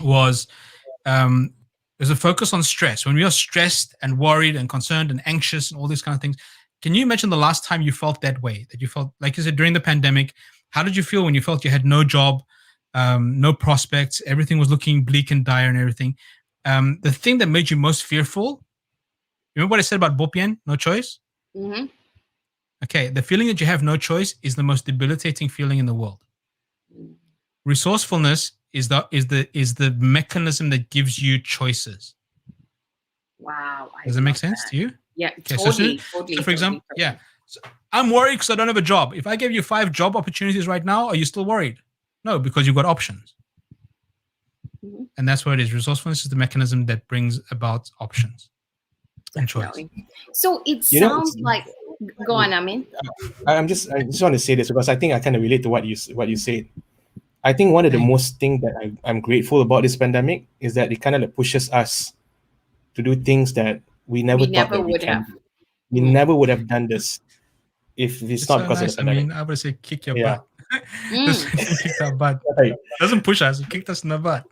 was there's a focus on stress. When we are stressed and worried and concerned and anxious and all these kind of things, can you imagine the last time you felt that way? That you felt, like you said, during the pandemic, how did you feel when you felt you had no job, no prospects, everything was looking bleak and dire and everything? The thing that made you most fearful, remember what I said about Bopian, no choice? Mm-hmm. Okay, the feeling that you have no choice is the most debilitating feeling in the world. Resourcefulness is the mechanism that gives you choices. Wow. Does that make sense to you? Yeah, okay, totally. So for example, yeah. So I'm worried because I don't have a job. If I gave you 5 job opportunities right now, are you still worried? No, because you've got options. Mm-hmm. And that's what it is. Resourcefulness is the mechanism that brings about options and choice. So it sounds like... Go on, Amin. I just want to say this because I think I kind of relate to what you said. I think one of the most things that I'm grateful about this pandemic is that it kind of like pushes us to do things that we never thought that we can do. We never would have done this if it's not because of the pandemic. I would say kick your butt. Kicked our butt. Doesn't push us, it kicked us in the butt.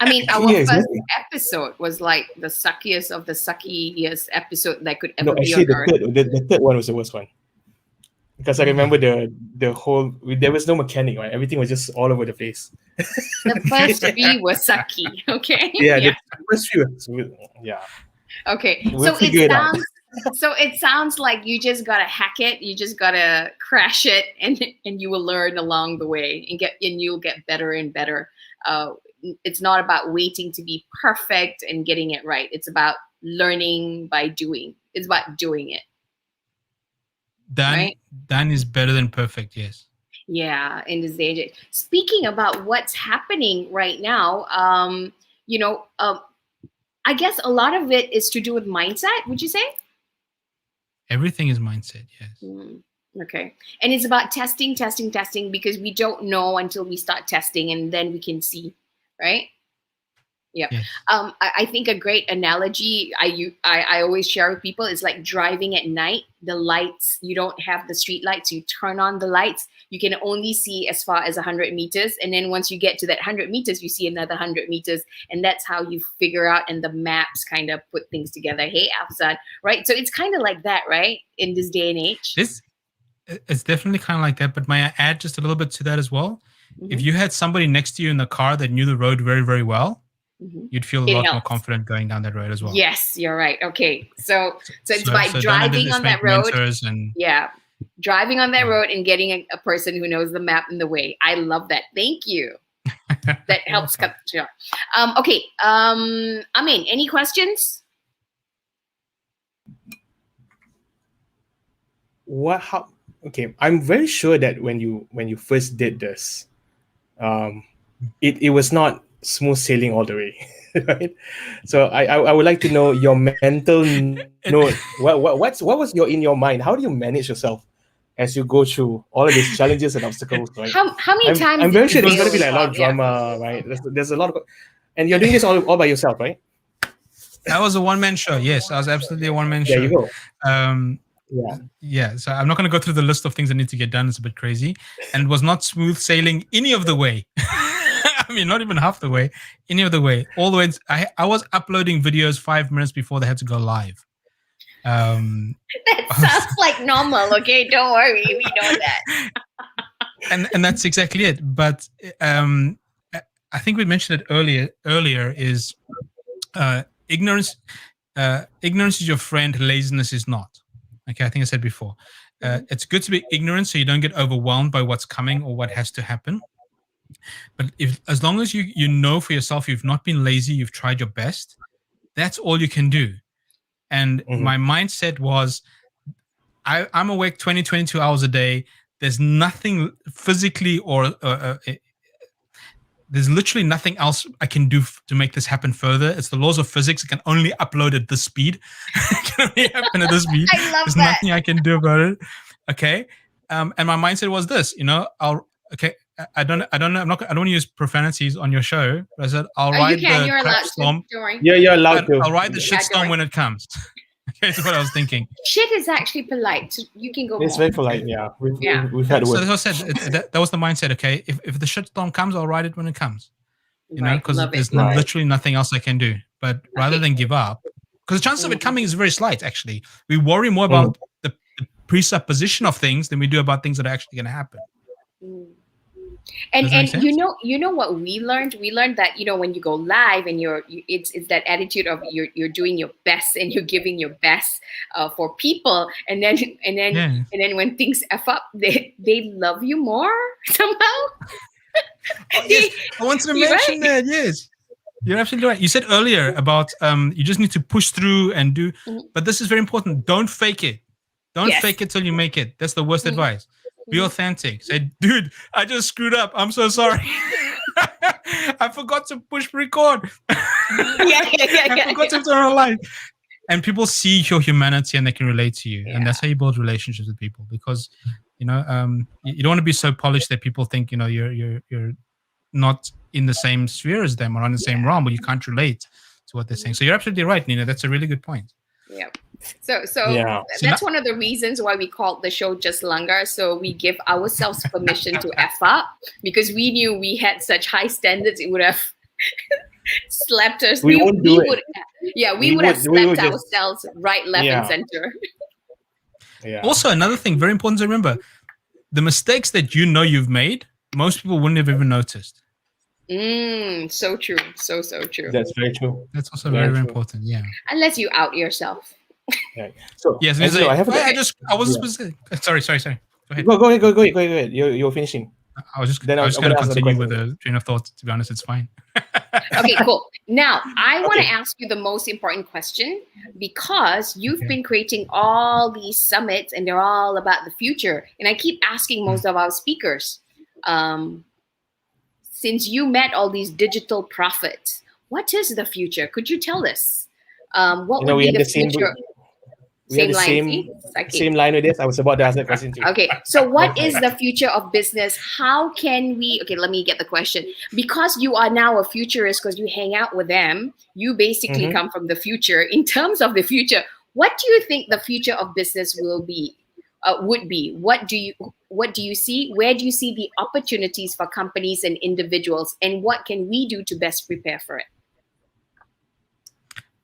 Our first episode was like the suckiest of the suckiest episode that could ever be on Earth. The third one was the worst one. Because I remember the whole, there was no mechanic, right? Everything was just all over the place. The first 3 were sucky, okay? Yeah, the first 3 was, yeah. Okay, so it sounds like you just gotta hack it, you just gotta crash it, and you will learn along the way, and you'll get better and better. It's not about waiting to be perfect and getting it right. It's about learning by doing. It's about doing it. Done is better than perfect, yes. Yeah, in this age. Speaking about what's happening right now, I guess a lot of it is to do with mindset, would you say? Everything is mindset, yes. Okay. And it's about testing, because we don't know until we start testing, and then we can see, right? Yeah. Yes. I think a great analogy I always share with people is like driving at night. The lights, you don't have the street lights. You turn on the lights. You can only see as far as 100 meters. And then once you get to that 100 meters, you see another 100 meters. And that's how you figure out, and the maps kind of put things together. Hey, Afzan, right? So it's kind of like that, right? In this day and age. It's definitely kind of like that. But may I add just a little bit to that as well? Mm-hmm. If you had somebody next to you in the car that knew the road very, very well, you'd feel a lot more confident going down that road as well. Yes, you're right. Okay, so it's by driving on that road. Driving on that road and getting a person who knows the map and the way. I love that. Thank you. That helps cut the short. Okay, Amin, any questions? Okay, I'm very sure that when you first did this, it was not smooth sailing all the way, right? So I would like to know your mental note. What was in your mind? How do you manage yourself as you go through all of these challenges and obstacles? Right? How many times? I'm very sure there's going to be like a lot of drama, right? There's a lot of, and you're doing this all by yourself, right? That was a one-man show. Yes, I was absolutely a one-man show. There you go. Yeah. So I'm not going to go through the list of things that need to get done. It's a bit crazy, and it was not smooth sailing any of the way. Not even half the way, any of the way, all the way. I was uploading videos 5 minutes before they had to go live. That sounds like normal. Okay, don't worry, we know that. and that's exactly it. But I think we mentioned it earlier. Is ignorance? Ignorance is your friend. Laziness is not. Okay, I think I said before. It's good to be ignorant so you don't get overwhelmed by what's coming or what has to happen. But as long as you know for yourself, you've not been lazy, you've tried your best, that's all you can do. And my mindset was, I'm awake 20, 22 hours a day. There's nothing physically there's literally nothing else I can do to make this happen further. It's the laws of physics. It can only upload at this speed. It can only happen at this speed. I love There's that. nothing I can do about it. Okay. And my mindset was this, I don't know. I don't want to use profanities on your show. But I said, I'll ride the crap storm. Yeah, you're allowed to. I'll ride the shit storm when it comes. That's what I was thinking. Shit is actually polite. So you can go. It's very polite. Yeah, we've had so as I said, that was the mindset. Okay, if the shit storm comes, I'll ride it when it comes. Because there's literally nothing else I can do. But rather than give up, because the chance of it coming is very slight. Actually, we worry more about the presupposition of things than we do about things that are actually going to happen. And you know what we learned? We learned that when you go live and it's that attitude of you're doing your best and you're giving your best for people, and then when things f up, they love you more somehow. Yes, I wanted to mention that. Yes, you're absolutely right. You said earlier about you just need to push through and do, but this is very important. Don't fake it. Don't fake it till you make it. That's the worst advice. Be authentic. Say, dude, I just screwed up. I'm so sorry. I forgot to push record. I forgot to turn on light. And people see your humanity and they can relate to you. Yeah. And that's how you build relationships with people. Because, you don't want to be so polished that people think, you're not in the same sphere as them or on the same realm, but you can't relate to what they're saying. So you're absolutely right, Nina. That's a really good point. Yeah. So that's one of the reasons why we called the show Just Langar. So we give ourselves permission to F up, because we knew we had such high standards, it would have slapped us. We would have slapped ourselves right, left, and center. Yeah. Also, another thing very important to remember, the mistakes that you've made, most people wouldn't have even noticed. So true. So true. That's very true. That's also very important. Yeah. Unless you out yourself. Yeah. So yes, Angelo, I was specific. Sorry. Go ahead. Go ahead. You're finishing. I was going to continue with the train of thought. To be honest, it's fine. Okay, cool. Now, I want to ask you the most important question, because you've been creating all these summits and they're all about the future. And I keep asking most of our speakers, since you met all these digital prophets, what is the future? Could you tell us? What would be the future? Same line with this. I was about to ask that question too. Okay, so what is the future of business? How can we? Okay, let me get the question. Because you are now a futurist, because you hang out with them, you basically come from the future. In terms of the future, what do you think the future of business would be? What do you see? Where do you see the opportunities for companies and individuals, and what can we do to best prepare for it?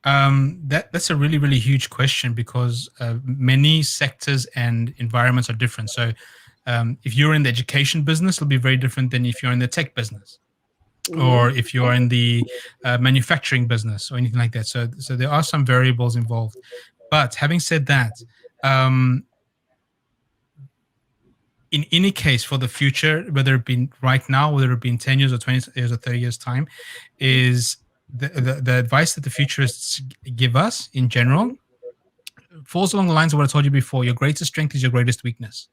That's a really, really huge question, because many sectors and environments are different. So if you're in the education business, it'll be very different than if you're in the tech business, or if you're in the manufacturing business or anything like that. So there are some variables involved. But having said that, in any case, for the future, whether it be right now, whether it be in 10 years or 20 years or 30 years time, is the advice that the futurists give us in general falls along the lines of what I told you before. Your greatest strength is your greatest weakness.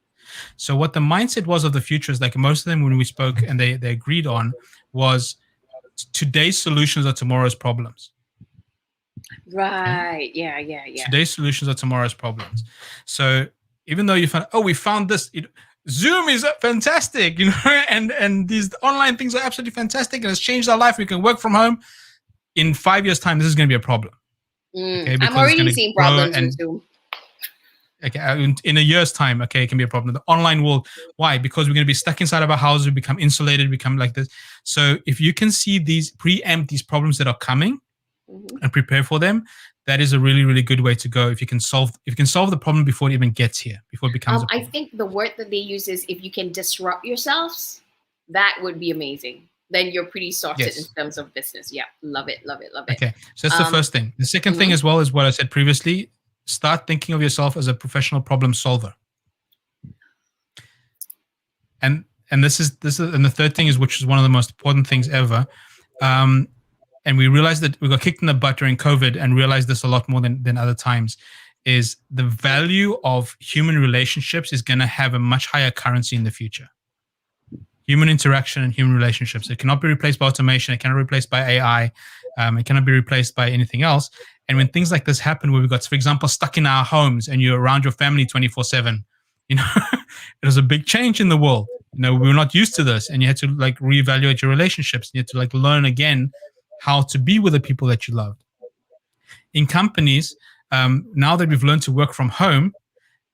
So what the mindset was of the futurists, like most of them when we spoke and they agreed on, was today's solutions are tomorrow's problems. Right. Yeah. Today's solutions are tomorrow's problems. So even though we found this, Zoom is fantastic, and these online things are absolutely fantastic, and it's changed our life. We can work from home. In 5 years' time, this is going to be a problem. Okay, I'm already seeing problems with Zoom. Okay, in a year's time, it can be a problem. The online world, why? Because we're going to be stuck inside of our houses, we become insulated, become like this. So if you can see preempt these problems that are coming and prepare for them, that is a really, really good way to go. If you can solve the problem before it even gets here, before it becomes a problem. I think the word that they use is, if you can disrupt yourselves, that would be amazing. Then you're pretty sorted in terms of business. Yeah, love it. Okay, so that's the first thing. The second thing as well is what I said previously. Start thinking of yourself as a professional problem solver. and this is and the third thing is, which is one of the most important things ever. And we realized that we got kicked in the butt during COVID, and realized this a lot more than other times, is the value of human relationships is going to have a much higher currency in the future. Human interaction and human relationships. It cannot be replaced by automation. It cannot be replaced by AI. It cannot be replaced by anything else. And when things like this happen, where we got, for example, stuck in our homes and you're around your family 24/7, it was a big change in the world. We were not used to this, and you had to reevaluate your relationships. You had to learn again how to be with the people that you loved. In companies, now that we've learned to work from home,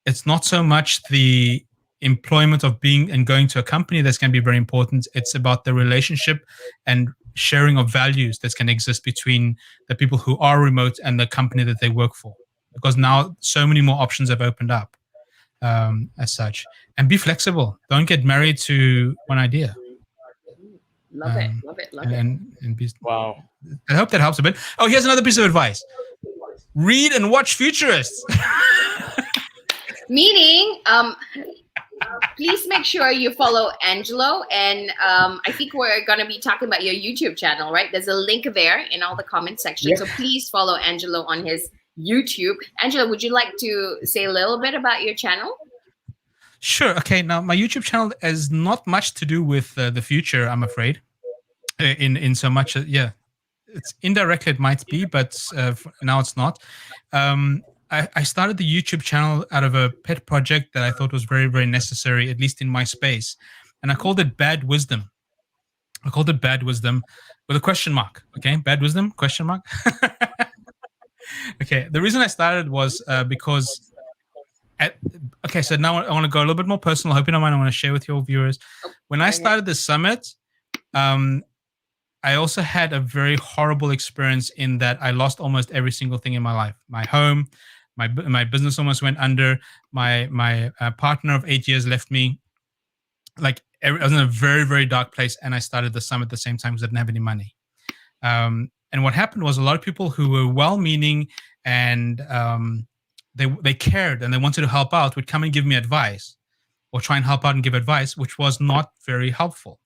it's not so much the employment of being and going to a company that's going to be very important. It's about the relationship and sharing of values that's going to exist between the people who are remote and the company that they work for. Because now so many more options have opened up as such. And be flexible. Don't get married to one idea. Love it. And be, wow. I hope that helps a bit. Oh, here's another piece of advice. Read and watch Futurists. Meaning, please make sure you follow Angelo. And I think we're going to be talking about your YouTube channel, right? There's a link there in all the comment section. Yep. So please follow Angelo on his YouTube. Angelo, would you like to say a little bit about your channel? Sure. Okay. Now, my YouTube channel has not much to do with the future, I'm afraid. In so much, it's indirectly it might be, but now it's not. I started the YouTube channel out of a pet project that I thought was very, very necessary, at least in my space, and I called it Bad Wisdom. I called it Bad Wisdom with a question mark. Okay, Bad Wisdom question mark. Okay, the reason I started was because. Okay, so now I want to go a little bit more personal. I hope you don't mind. I want to share with your viewers. When I started the summit, I also had a very horrible experience in that I lost almost every single thing in my life. My home, my business almost went under. My partner of 8 years left me. I was in a very, very dark place, and I started the summit at the same time because I didn't have any money. And what happened was a lot of people who were well-meaning and they cared and they wanted to help out would come and give me advice or try and help out and give advice, which was not very helpful.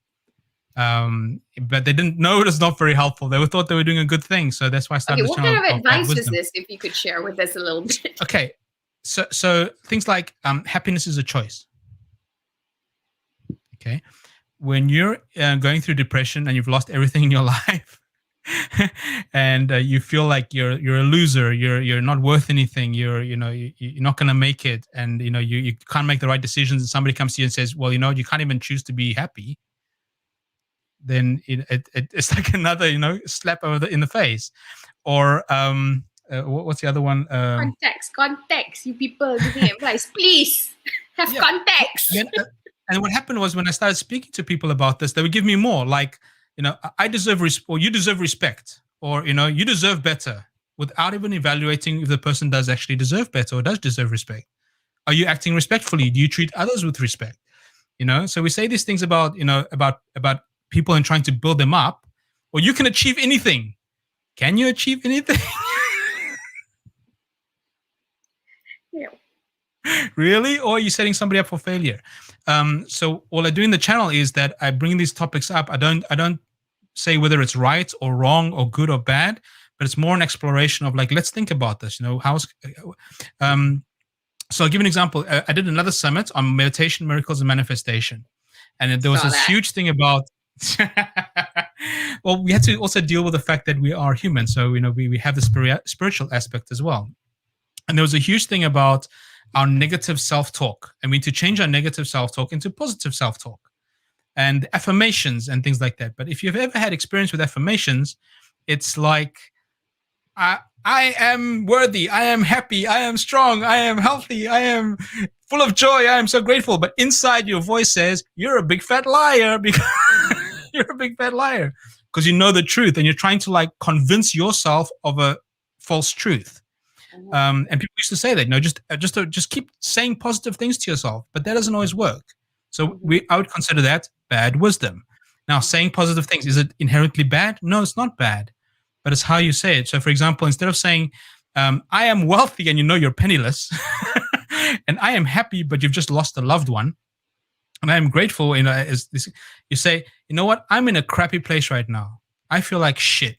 But they didn't know it was not very helpful. They thought they were doing a good thing. So that's why I started this channel. What kind of advice is this, if you could share with us a little bit? Okay. So things like happiness is a choice. Okay. When you're going through depression and you've lost everything in your life, and you feel like you're a loser, you're not worth anything, you're not going to make it, and you can't make the right decisions, and somebody comes to you and says, well, you can't even choose to be happy, then it's like another slap in the face. Or what's the other one? Context. You people giving advice, please have context. And what happened was when I started speaking to people about this, they would give me more like, I deserve or you deserve respect, or you deserve better, without even evaluating if the person does actually deserve better or does deserve respect. Are you acting respectfully? Do you treat others with respect? So we say these things about about people and trying to build them up. Or you can achieve anything. Can you achieve anything? Yeah. Really? Or are you setting somebody up for failure? So all I do in the channel is that I bring these topics up. I don't say whether it's right or wrong or good or bad, but it's more an exploration of let's think about this. So I'll give an example. I did another summit on meditation, miracles, and manifestation, and there was this huge thing about. Well, we had to also deal with the fact that we are human, so we have the spiritual aspect as well, and there was a huge thing about our negative self-talk, and we need to change our negative self-talk into positive self-talk and affirmations and things like that. But if you've ever had experience with affirmations, it's like, I am worthy, I am happy, I am strong, I am healthy, I am full of joy, I am so grateful. But inside your voice says, you're a big fat liar, because you're a big fat liar, because you know the truth and you're trying to convince yourself of a false truth. And people used to say that, just keep saying positive things to yourself, but that doesn't always work. So I would consider that bad wisdom. Now, saying positive things, is it inherently bad? No, it's not bad, but it's how you say it. So, for example, instead of saying, I am wealthy and you're penniless, and I am happy, but you've just lost a loved one, And I'm grateful, you say, you know what, I'm in a crappy place right now. I feel like shit.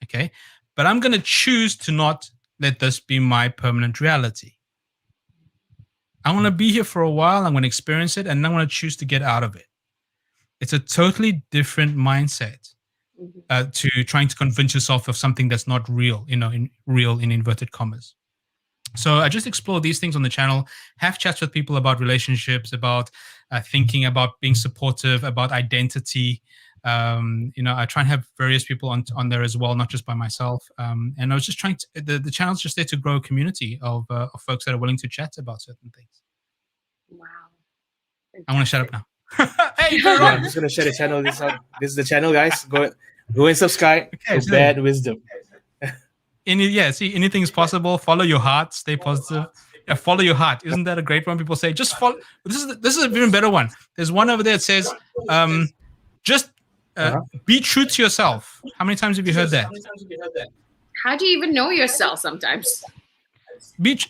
Okay. But I'm going to choose to not let this be my permanent reality. I want to be here for a while. I'm going to experience it, and I'm going to choose to get out of it. It's a totally different mindset to trying to convince yourself of something that's not real, in inverted commas. So I just explore these things on the channel, have chats with people about relationships, about thinking, about being supportive, about identity. I try and have various people on there as well, not just by myself. And I was just trying to, the channel's just there to grow a community of folks that are willing to chat about certain things. Wow. I want to shut up now. Hey, I'm just going to share the channel. This is the channel, guys. Go and subscribe to Bad Wisdom. See, anything is possible. Follow your heart. Stay positive. Yeah, follow your heart. Isn't that a great one? People say, just follow. This is an even better one. There's one over there that says, just be true to yourself. How many times have you heard that? How do you even know yourself sometimes?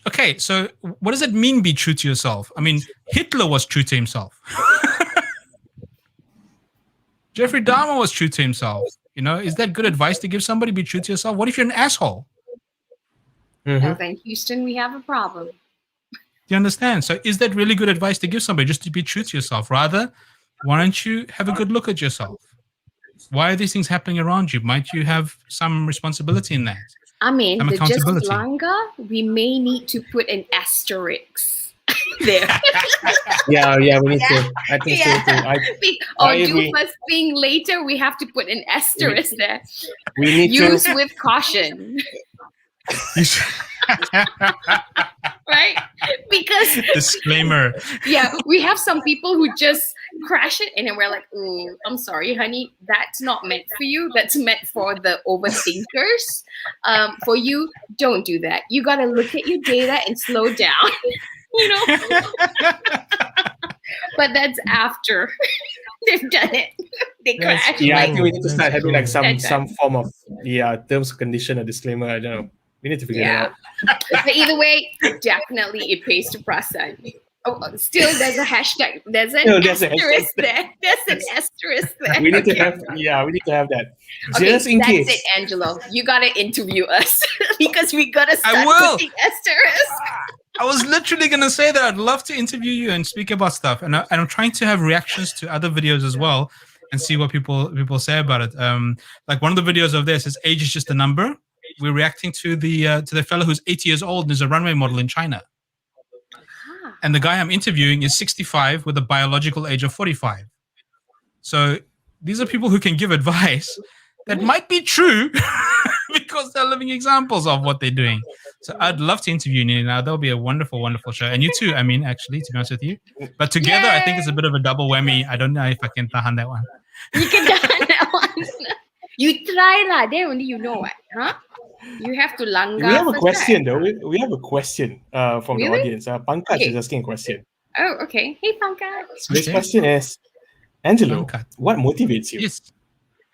Okay, so what does it mean, be true to yourself? I mean, Hitler was true to himself. Jeffrey Dahmer was true to himself. Is that good advice to give somebody? Be true to yourself. What if you're an asshole? Well, then, Houston, we have a problem. Do you understand? So is that really good advice to give somebody, just to be true to yourself? Rather, why don't you have a good look at yourself? Why are these things happening around you? Might you have some responsibility in that? I mean, the just longer, we may need to put an asterisk there. yeah, we need to. I think so too. Or do first thing later, we have to put an asterisk there. We need Use with caution. Right? Because disclaimer. Yeah, we have some people who just crash it, and then we're like, "Oh, I'm sorry, honey, that's not meant for you. That's meant for the overthinkers. For you, don't do that. You gotta look at your data and slow down." But that's after they've done it. They crash. Yeah, I think we need to start having like some form of terms, condition, or disclaimer. I don't know. We need to figure it out. But either way, definitely it pays to process. Oh, still, there's a hashtag. There's an asterisk there. There's an asterisk there. We need to have that. Okay, just in case. That's it, Angelo. You gotta interview us because we gotta start putting asterisk. I was literally gonna say that I'd love to interview you and speak about stuff, and I'm trying to have reactions to other videos as well and see what people say about it. Like one of the videos of this says age is just a number. We're reacting to the fellow who's 80 years old and is a runway model in China. And the guy I'm interviewing is 65 with a biological age of 45. So these are people who can give advice that might be true because they're living examples of what they're doing. So I'd love to interview you now. That'll be a wonderful, wonderful show. And you too, I mean, actually, to be honest with you. But together, I think it's a bit of a double whammy. I don't know if I can tahan that one. You can tahan that one. You try lah. Then only you know what, huh? You have to langgar. We have a question though. We have a question from the audience. Pankaj is asking a question. Oh, okay. Hey, Pankaj. This question is, Angelo, what motivates you? Yes.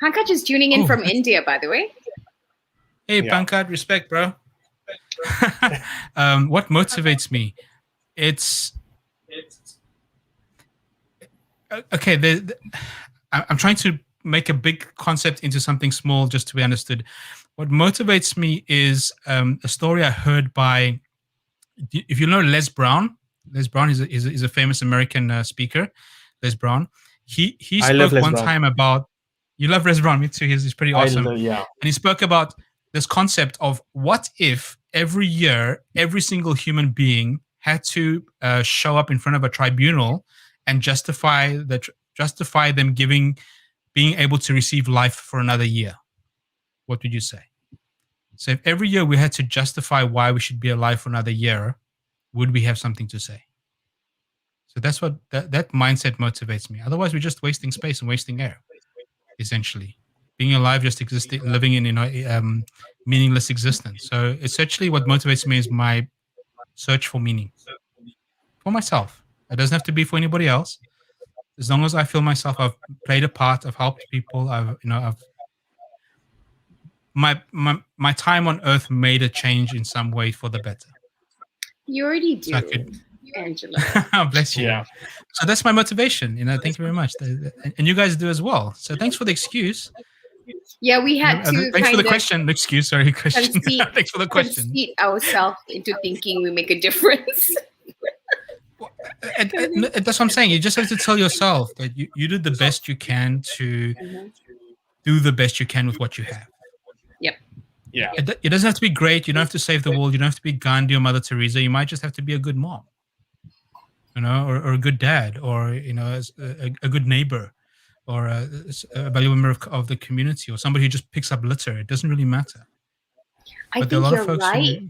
Pankaj is tuning in from India, by the way. Hey, Pankaj, respect, bro. What motivates me? It's okay. I'm trying to make a big concept into something small just to be understood. What motivates me is a story I heard by, if you know Les Brown. Les Brown is a famous American speaker. Les Brown. He spoke one time about. You love Les Brown, me too. He's pretty awesome. And he spoke about this concept of what if every year every single human being had to show up in front of a tribunal and justify them being able to receive life for another year. What would you say? So if every year we had to justify why we should be alive for another year, would we have something to say? So that's what that mindset motivates me. Otherwise, we're just wasting space and wasting air, essentially. Being alive, just existing, living in meaningless existence. So essentially what motivates me is my search for meaning. For myself. It doesn't have to be for anybody else. As long as I feel myself, I've played a part, I've helped people, my time on earth made a change in some way for the better. You already do. So Angelo. Bless you. Yeah. So that's my motivation. Thank you very much, and you guys do as well. So thanks for the excuse. Yeah, we had to. Thanks for the question. Excuse, sorry, question. Thanks for the question. Conceit ourselves into thinking we make a difference. And that's what I'm saying. You just have to tell yourself that you did the best you can to do the best you can with what you have. Yep. Yeah. It doesn't have to be great. You don't have to save the world. You don't have to be Gandhi or Mother Teresa. You might just have to be a good mom, or a good dad, or a good neighbor, or a valuable member of the community, or somebody who just picks up litter. It doesn't really matter. I think you're right.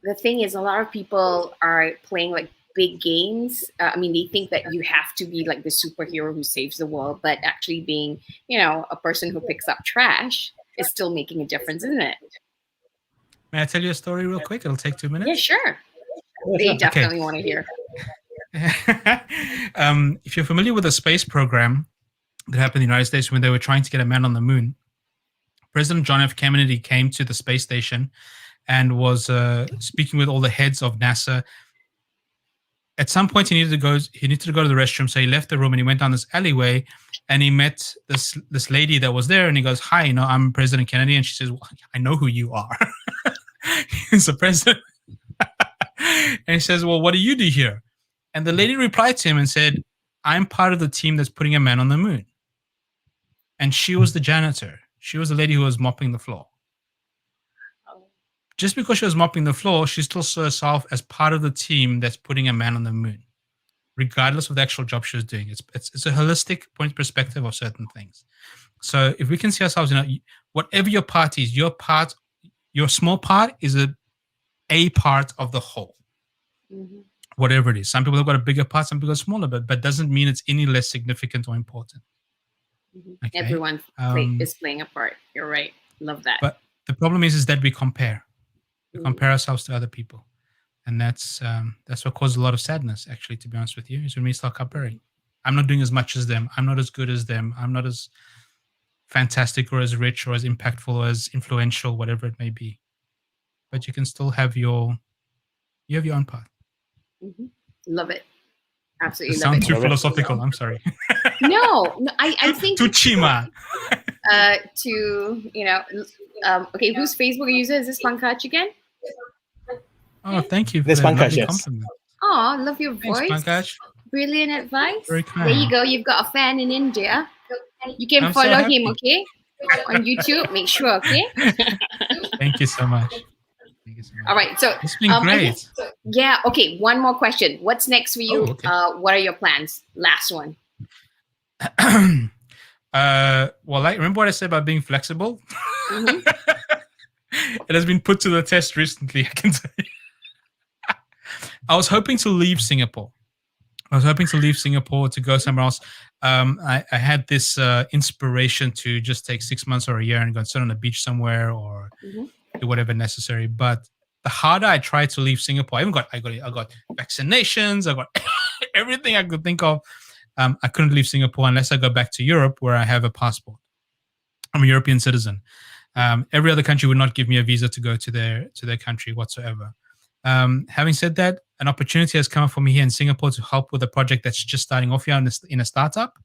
The thing is, a lot of people are playing like big games. They think that you have to be like the superhero who saves the world, but actually being, a person who picks up trash is still making a difference, isn't it? May I tell you a story real quick? It'll take 2 minutes. Yeah, sure. They definitely want to hear. If you're familiar with the space program that happened in the United States when they were trying to get a man on the moon, President John F. Kennedy came to the space station and was speaking with all the heads of NASA. At some point, he needed to go to the restroom, so he left the room and he went down this alleyway, and he met this lady that was there, and he goes, "Hi, I'm President Kennedy," and she says, "Well, I know who you are." He's the president, and he says, "Well, what do you do here?" And the lady replied to him and said, "I'm part of the team that's putting a man on the moon." And she was the janitor. She was the lady who was mopping the floor. Just because she was mopping the floor, she still saw herself as part of the team that's putting a man on the moon, regardless of the actual job she was doing. It's a holistic point perspective of certain things. So if we can see ourselves, whatever your part is, your small part is a part of the whole. Mm-hmm. Whatever it is. Some people have got a bigger part, some people are smaller, but doesn't mean it's any less significant or important. Mm-hmm. Okay? Everyone is playing a part. You're right. Love that. But the problem is that we compare. We compare ourselves to other people. And that's what causes a lot of sadness, actually, to be honest with you, is when we start comparing. I'm not doing as much as them. I'm not as good as them. I'm not as fantastic or as rich or as impactful or as influential, whatever it may be. But you can still have your own path. Mm-hmm. Love it. Absolutely love sound it. Too philosophical. I'm sorry. No, I think too chima. Okay, whose Facebook user is this, Pankaj again? Oh, thank you. This Pankaj, yes. Oh, love your voice. Thanks, Pankaj. Brilliant advice. Very kind. There you go. You've got a fan in India. You can follow him, okay? On YouTube. Make sure, okay? Thank you so much. All right. So it's been great. Yeah. Okay. One more question. What's next for you? Okay. What are your plans? Last one. Remember what I said about being flexible? Mm-hmm. It has been put to the test recently, I can tell you. I was hoping to leave Singapore. To go somewhere else. I had this inspiration to just take 6 months or a year and go and sit on a beach somewhere or do whatever necessary. But the harder I tried to leave Singapore, I got vaccinations, I got everything I could think of. I couldn't leave Singapore unless I go back to Europe, where I have a passport. I'm a European citizen. Every other country would not give me a visa to go to their country whatsoever. Having said that, an opportunity has come up for me here in Singapore to help with a project that's just starting off here in a startup,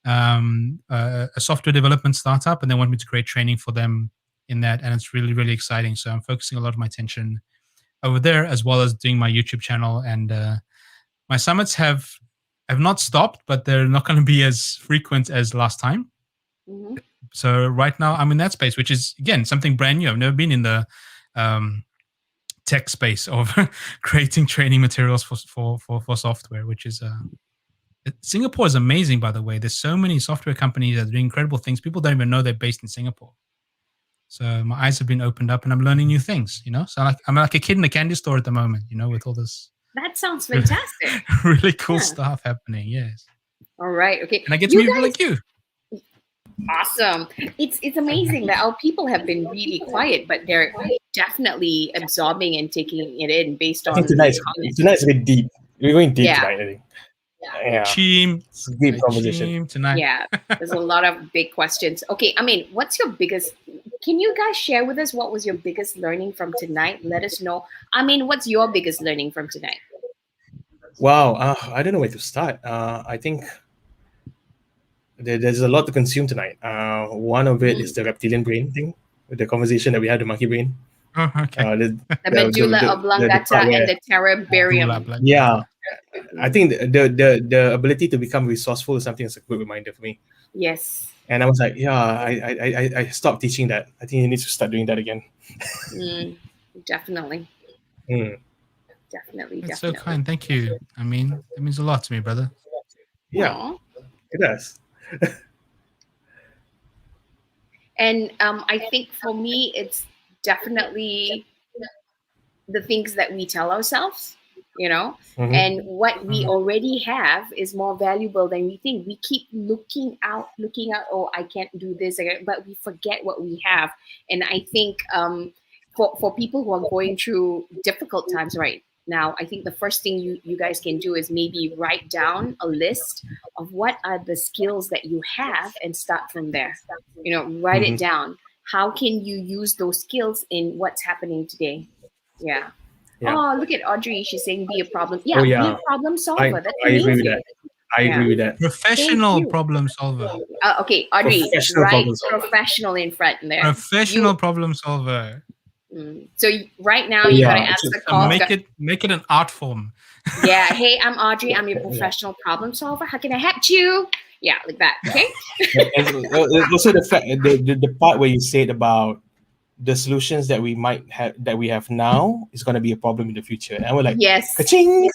a software development startup, and they want me to create training for them in that, and it's really, really exciting. So I'm focusing a lot of my attention over there, as well as doing my YouTube channel. And my summits have not stopped, but they're not going to be as frequent as last time. Mm-hmm. So right now I'm in that space, which is, again, something brand new. I've never been in the tech space of creating training materials for software, which is Singapore is amazing, by the way. There's so many software companies that are doing incredible things. People don't even know they're based in Singapore. So my eyes have been opened up and I'm learning new things, So I'm like a kid in a candy store at the moment, with all this. That sounds fantastic. Really cool stuff happening, yes. All right, okay. And I get to meet people like you. Awesome. It's amazing that our people have been really quiet, but they're definitely absorbing and taking it in based on tonight's a bit deep. We're going deep tonight, I think. Yeah. Team. It's a deep conversation. Tonight. Yeah. There's a lot of big questions. Okay, what's your biggest can you guys share with us what was your biggest learning from tonight? Let us know. I mean, what's your biggest learning from tonight? Wow, I don't know where to start. I think there's a lot to consume tonight. One of it is the reptilian brain thing, the conversation that we had, the monkey brain. Oh, okay. The medulla oblongata and the cerebellum. Yeah, I think the ability to become resourceful is something that's a good reminder for me. Yes. And I was like, yeah, I stopped teaching that. I think you need to start doing that again. Definitely. Definitely. That's so kind. Thank you. I mean, it means a lot to me, brother. Yeah, it does. And I think for me, it's definitely the things that we tell ourselves, and what we already have is more valuable than we think. We keep looking out, oh, I can't do this, but we forget what we have. And I think for people who are going through difficult times right now, I think the first thing you guys can do is maybe write down a list of what are the skills that you have and start from there. Write it down. How can you use those skills in what's happening today? Yeah. Oh, look at Audrey. She's saying be a problem. Yeah, be a problem solver. That's amazing. I agree with that. I agree with that. Professional problem solver. Okay, Audrey, write professional in front there. Professional problem solver. So right now you gotta answer the call. Make it an art form. Yeah. Hey, I'm Audrey. I'm your professional problem solver. How can I help you? Yeah, like that. Okay. Also, the part where you said about the solutions that we have now is going to be a problem in the future, and we're like, yes, ka-ching!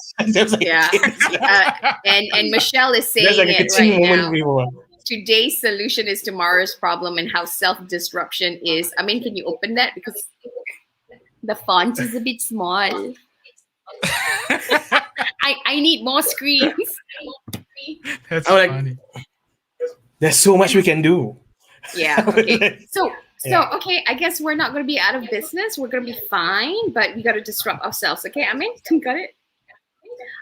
Yeah. And Michelle is saying it right now. Today's solution is tomorrow's problem, and how self-disruption is. I mean, can you open that, because the font is a bit small. I need more screens. That's funny. There's so much we can do. Yeah. Okay. So okay, I guess we're not going to be out of business. We're going to be fine, but we got to disrupt ourselves. Okay, I mean, got it.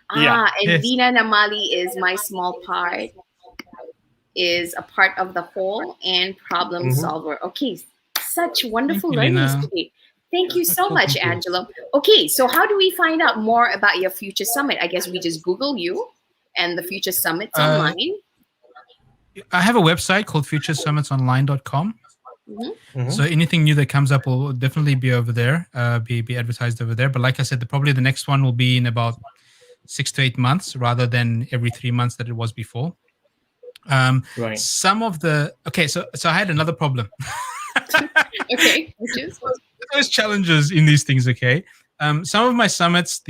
And Dina Namali is my small part, is a part of the whole and problem solver. Okay, such wonderful learnings today. Thank you so much, Angelo. Okay, so how do we find out more about your Future Summit? I guess we just Google you and the Future Summit's online. I have a website called futuresummitsonline.com. So anything new that comes up will definitely be over there, be advertised over there. But like I said, probably the next one will be in about 6 to 8 months rather than every 3 months that it was before. Right. Some of the so I had another problem. Okay, which is there's challenges in these things. Okay, some of my summits,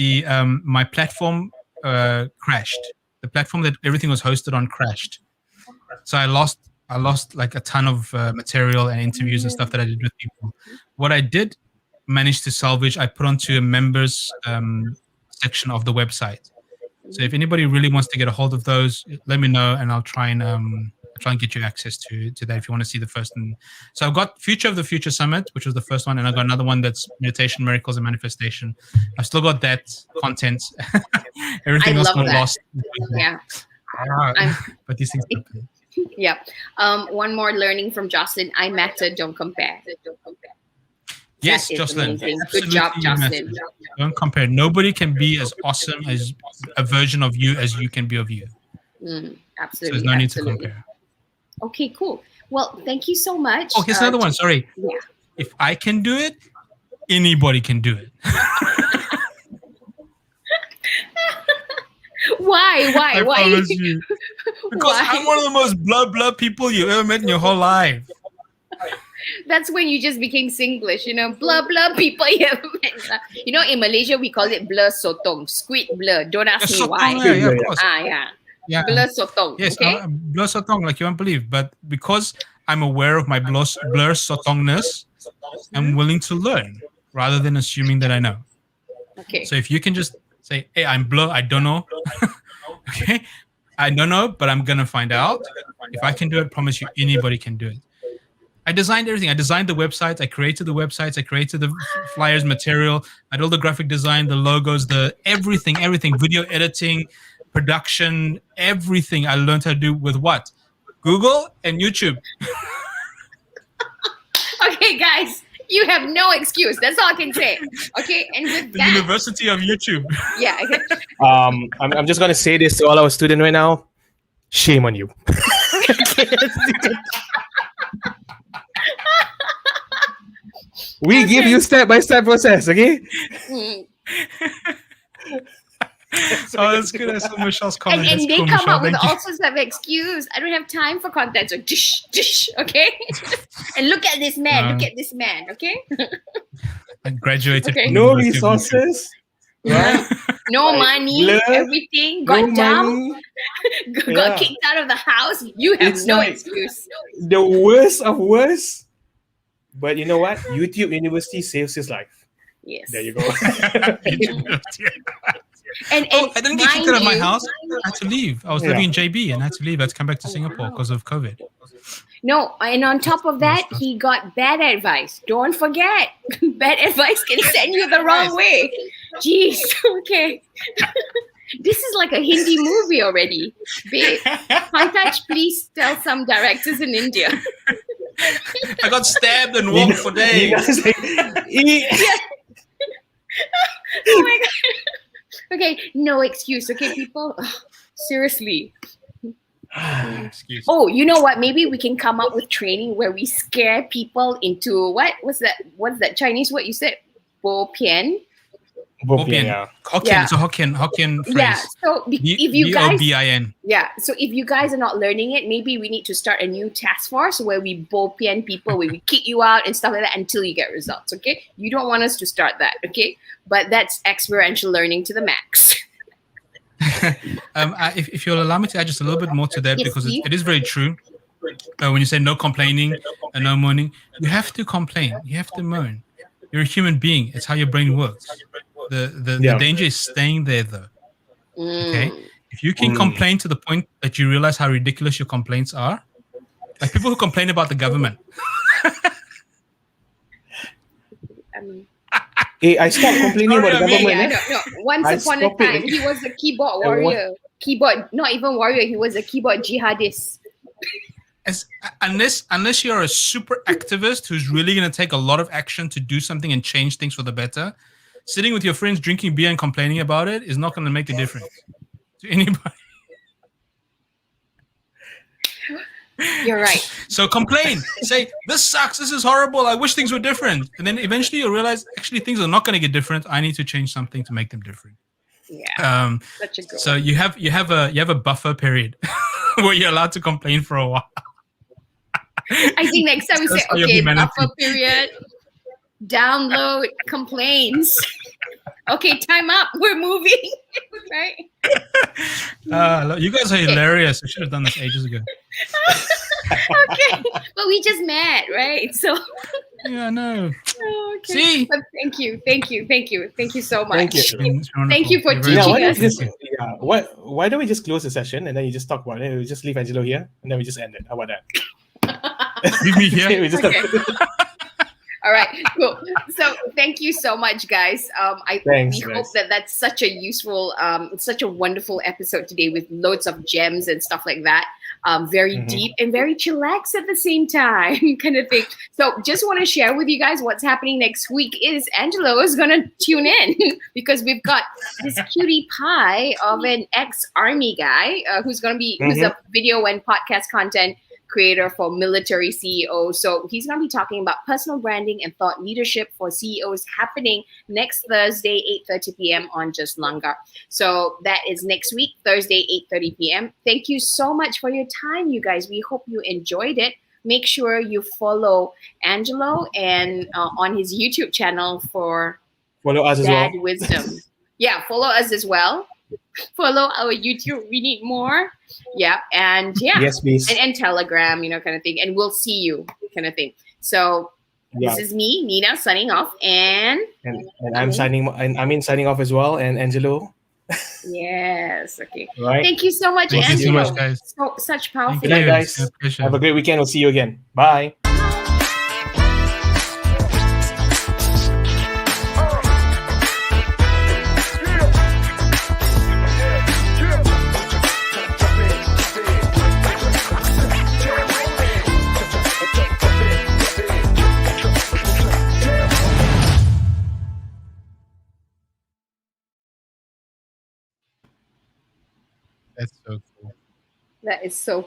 my platform crashed. The platform that everything was hosted on crashed. So I lost like a ton of material and interviews and stuff that I did with people. What I did manage to salvage, I put onto a members section of the website. So if anybody really wants to get a hold of those, let me know, and I'll try and get you access to that if you want to see the first one. So I've got Future of the Future Summit, which was the first one, and I've got another one that's Meditation, Miracles, and Manifestation. I've still got that content. Everything else got lost. Yeah. But these things happen. Yeah. One more learning from Jocelyn. I matter, don't compare. Yes, Jocelyn. Good job, Jocelyn. Don't compare. Nobody can be as awesome as a version of you as you can be of you. Absolutely. So there's no need to compare. Okay, cool. Well, thank you so much. Oh, here's another one. Sorry. Yeah. If I can do it, anybody can do it. Why? I promise you. Because I'm one of the most blah people you've ever met in your whole life. That's when you just became Singlish, blah people you ever met. In Malaysia we call it blur sotong, squid blur. Don't ask me why. Yeah, of course. Yeah. Blur sotong. Yes, okay? Blur sotong, like you won't believe. But because I'm aware of my blur sotongness, I'm willing to learn rather than assuming that I know. Okay. So if you can just say, hey, I'm blur, I don't know. Okay? I don't know, but I'm going to find out. If I can do it, promise you, anybody can do it. I designed everything. I designed the websites. I created the websites. I created the flyers material. I did all the graphic design, the logos, the everything, video editing, production, everything I learned how to do with what? Google and YouTube. Okay, Okay, guys, you have no excuse. That's all I can say. Okay, and with the University of YouTube. Yeah. Okay. I'm just gonna say this to all our students right now. Shame on you. We give you step-by-step process, okay? That's good. That's Michelle's comment. And they cool, come Michelle. up with all sorts of excuse. I don't have time for content. So dish, okay? And look at this man. Look at this man, okay? I graduated. Okay. No resources. Right? No money. Blur, everything. Got down. Got kicked out of the house. You have no excuse. The worst of worst. But you know what? YouTube University saves his life. Yes. There you go. And I didn't get kicked out of my house. I had to leave. I was living in JB and I had to leave. I had to come back to Singapore because of COVID. No, and on top of that, he got bad advice. Don't forget, bad advice can send you the wrong way. Jeez, okay. This is like a Hindi movie already. Babe, Pankaj, please tell some directors in India. I got stabbed and walked for days. Oh my God. Okay, no excuse. Okay, people. Seriously. Excuse. Oh, you know what? Maybe we can come up with training where we scare people into what's that Chinese word you said? Bo pian. Yeah. Hokkien. It's a Hokkien phrase. Yeah. So if you guys, B-O-B-I-N. Yeah. So if you guys are not learning it, maybe we need to start a new task force where we bo pian people, where we kick you out and stuff like that until you get results. Okay. You don't want us to start that. Okay. But that's experiential learning to the max. If you'll allow me to add just a little bit more to that, because it is very true. When you say no complaining and no moaning, you have to complain. You have to moan. You're a human being. It's how your brain works. The danger is staying there, though. Okay? If you can complain to the point that you realize how ridiculous your complaints are, like people who complain about the government. Hey, I stopped complaining about the government. No. Once upon a time, he was a keyboard warrior. Not even warrior. He was a keyboard jihadist. Unless you're a super activist who's really going to take a lot of action to do something and change things for the better, sitting with your friends drinking beer and complaining about it is not going to make a difference to anybody. You're right. So complain. Say, this sucks. This is horrible. I wish things were different. And then eventually you'll realize, actually, things are not going to get different. I need to change something to make them different. Yeah. Such a good so you have a buffer period where you're allowed to complain for a while. I think next time we say, okay, buffer period, download complaints. Okay, time up. We're moving. Right? You guys are hilarious. We should have done this ages ago. Okay, but we just met, right? So yeah, no. Okay. See, but thank you so much. Thank you. Thank you for teaching us. Why don't we just close the session and then you just talk about it? We just leave Angelo here and then we just end it. How about that? Leave me here. We just All right, cool. So thank you so much, guys. We hope that that's such a useful, such a wonderful episode today with loads of gems and stuff like that. Very deep and very chillax at the same time kind of thing. So just want to share with you guys what's happening next week is Angelo is going to tune in because we've got this cutie pie of an ex-army guy who's going to be, who's a video and podcast content creator for military CEOs. So he's going to be talking about personal branding and thought leadership for CEOs happening next Thursday, 8:30 p.m. on Just Langar. So that is next week, Thursday, 8:30 p.m. Thank you so much for your time, you guys. We hope you enjoyed it. Make sure you follow Angelo and on his YouTube channel for follow us Dad as well. Wisdom. Yeah, follow us as well. Follow our YouTube. We need more. Yeah, and yes, please. And Telegram, kind of thing. And we'll see you, kind of thing. So this is me, Nina, signing off, and I'm signing off as well, and Angelo. Yes. Okay. Right. Thank you so much, Thank Angelo. you so much, guys. Such powerful. Good night, guys. Have a great weekend. We'll see you again. Bye. That's so cool. That is so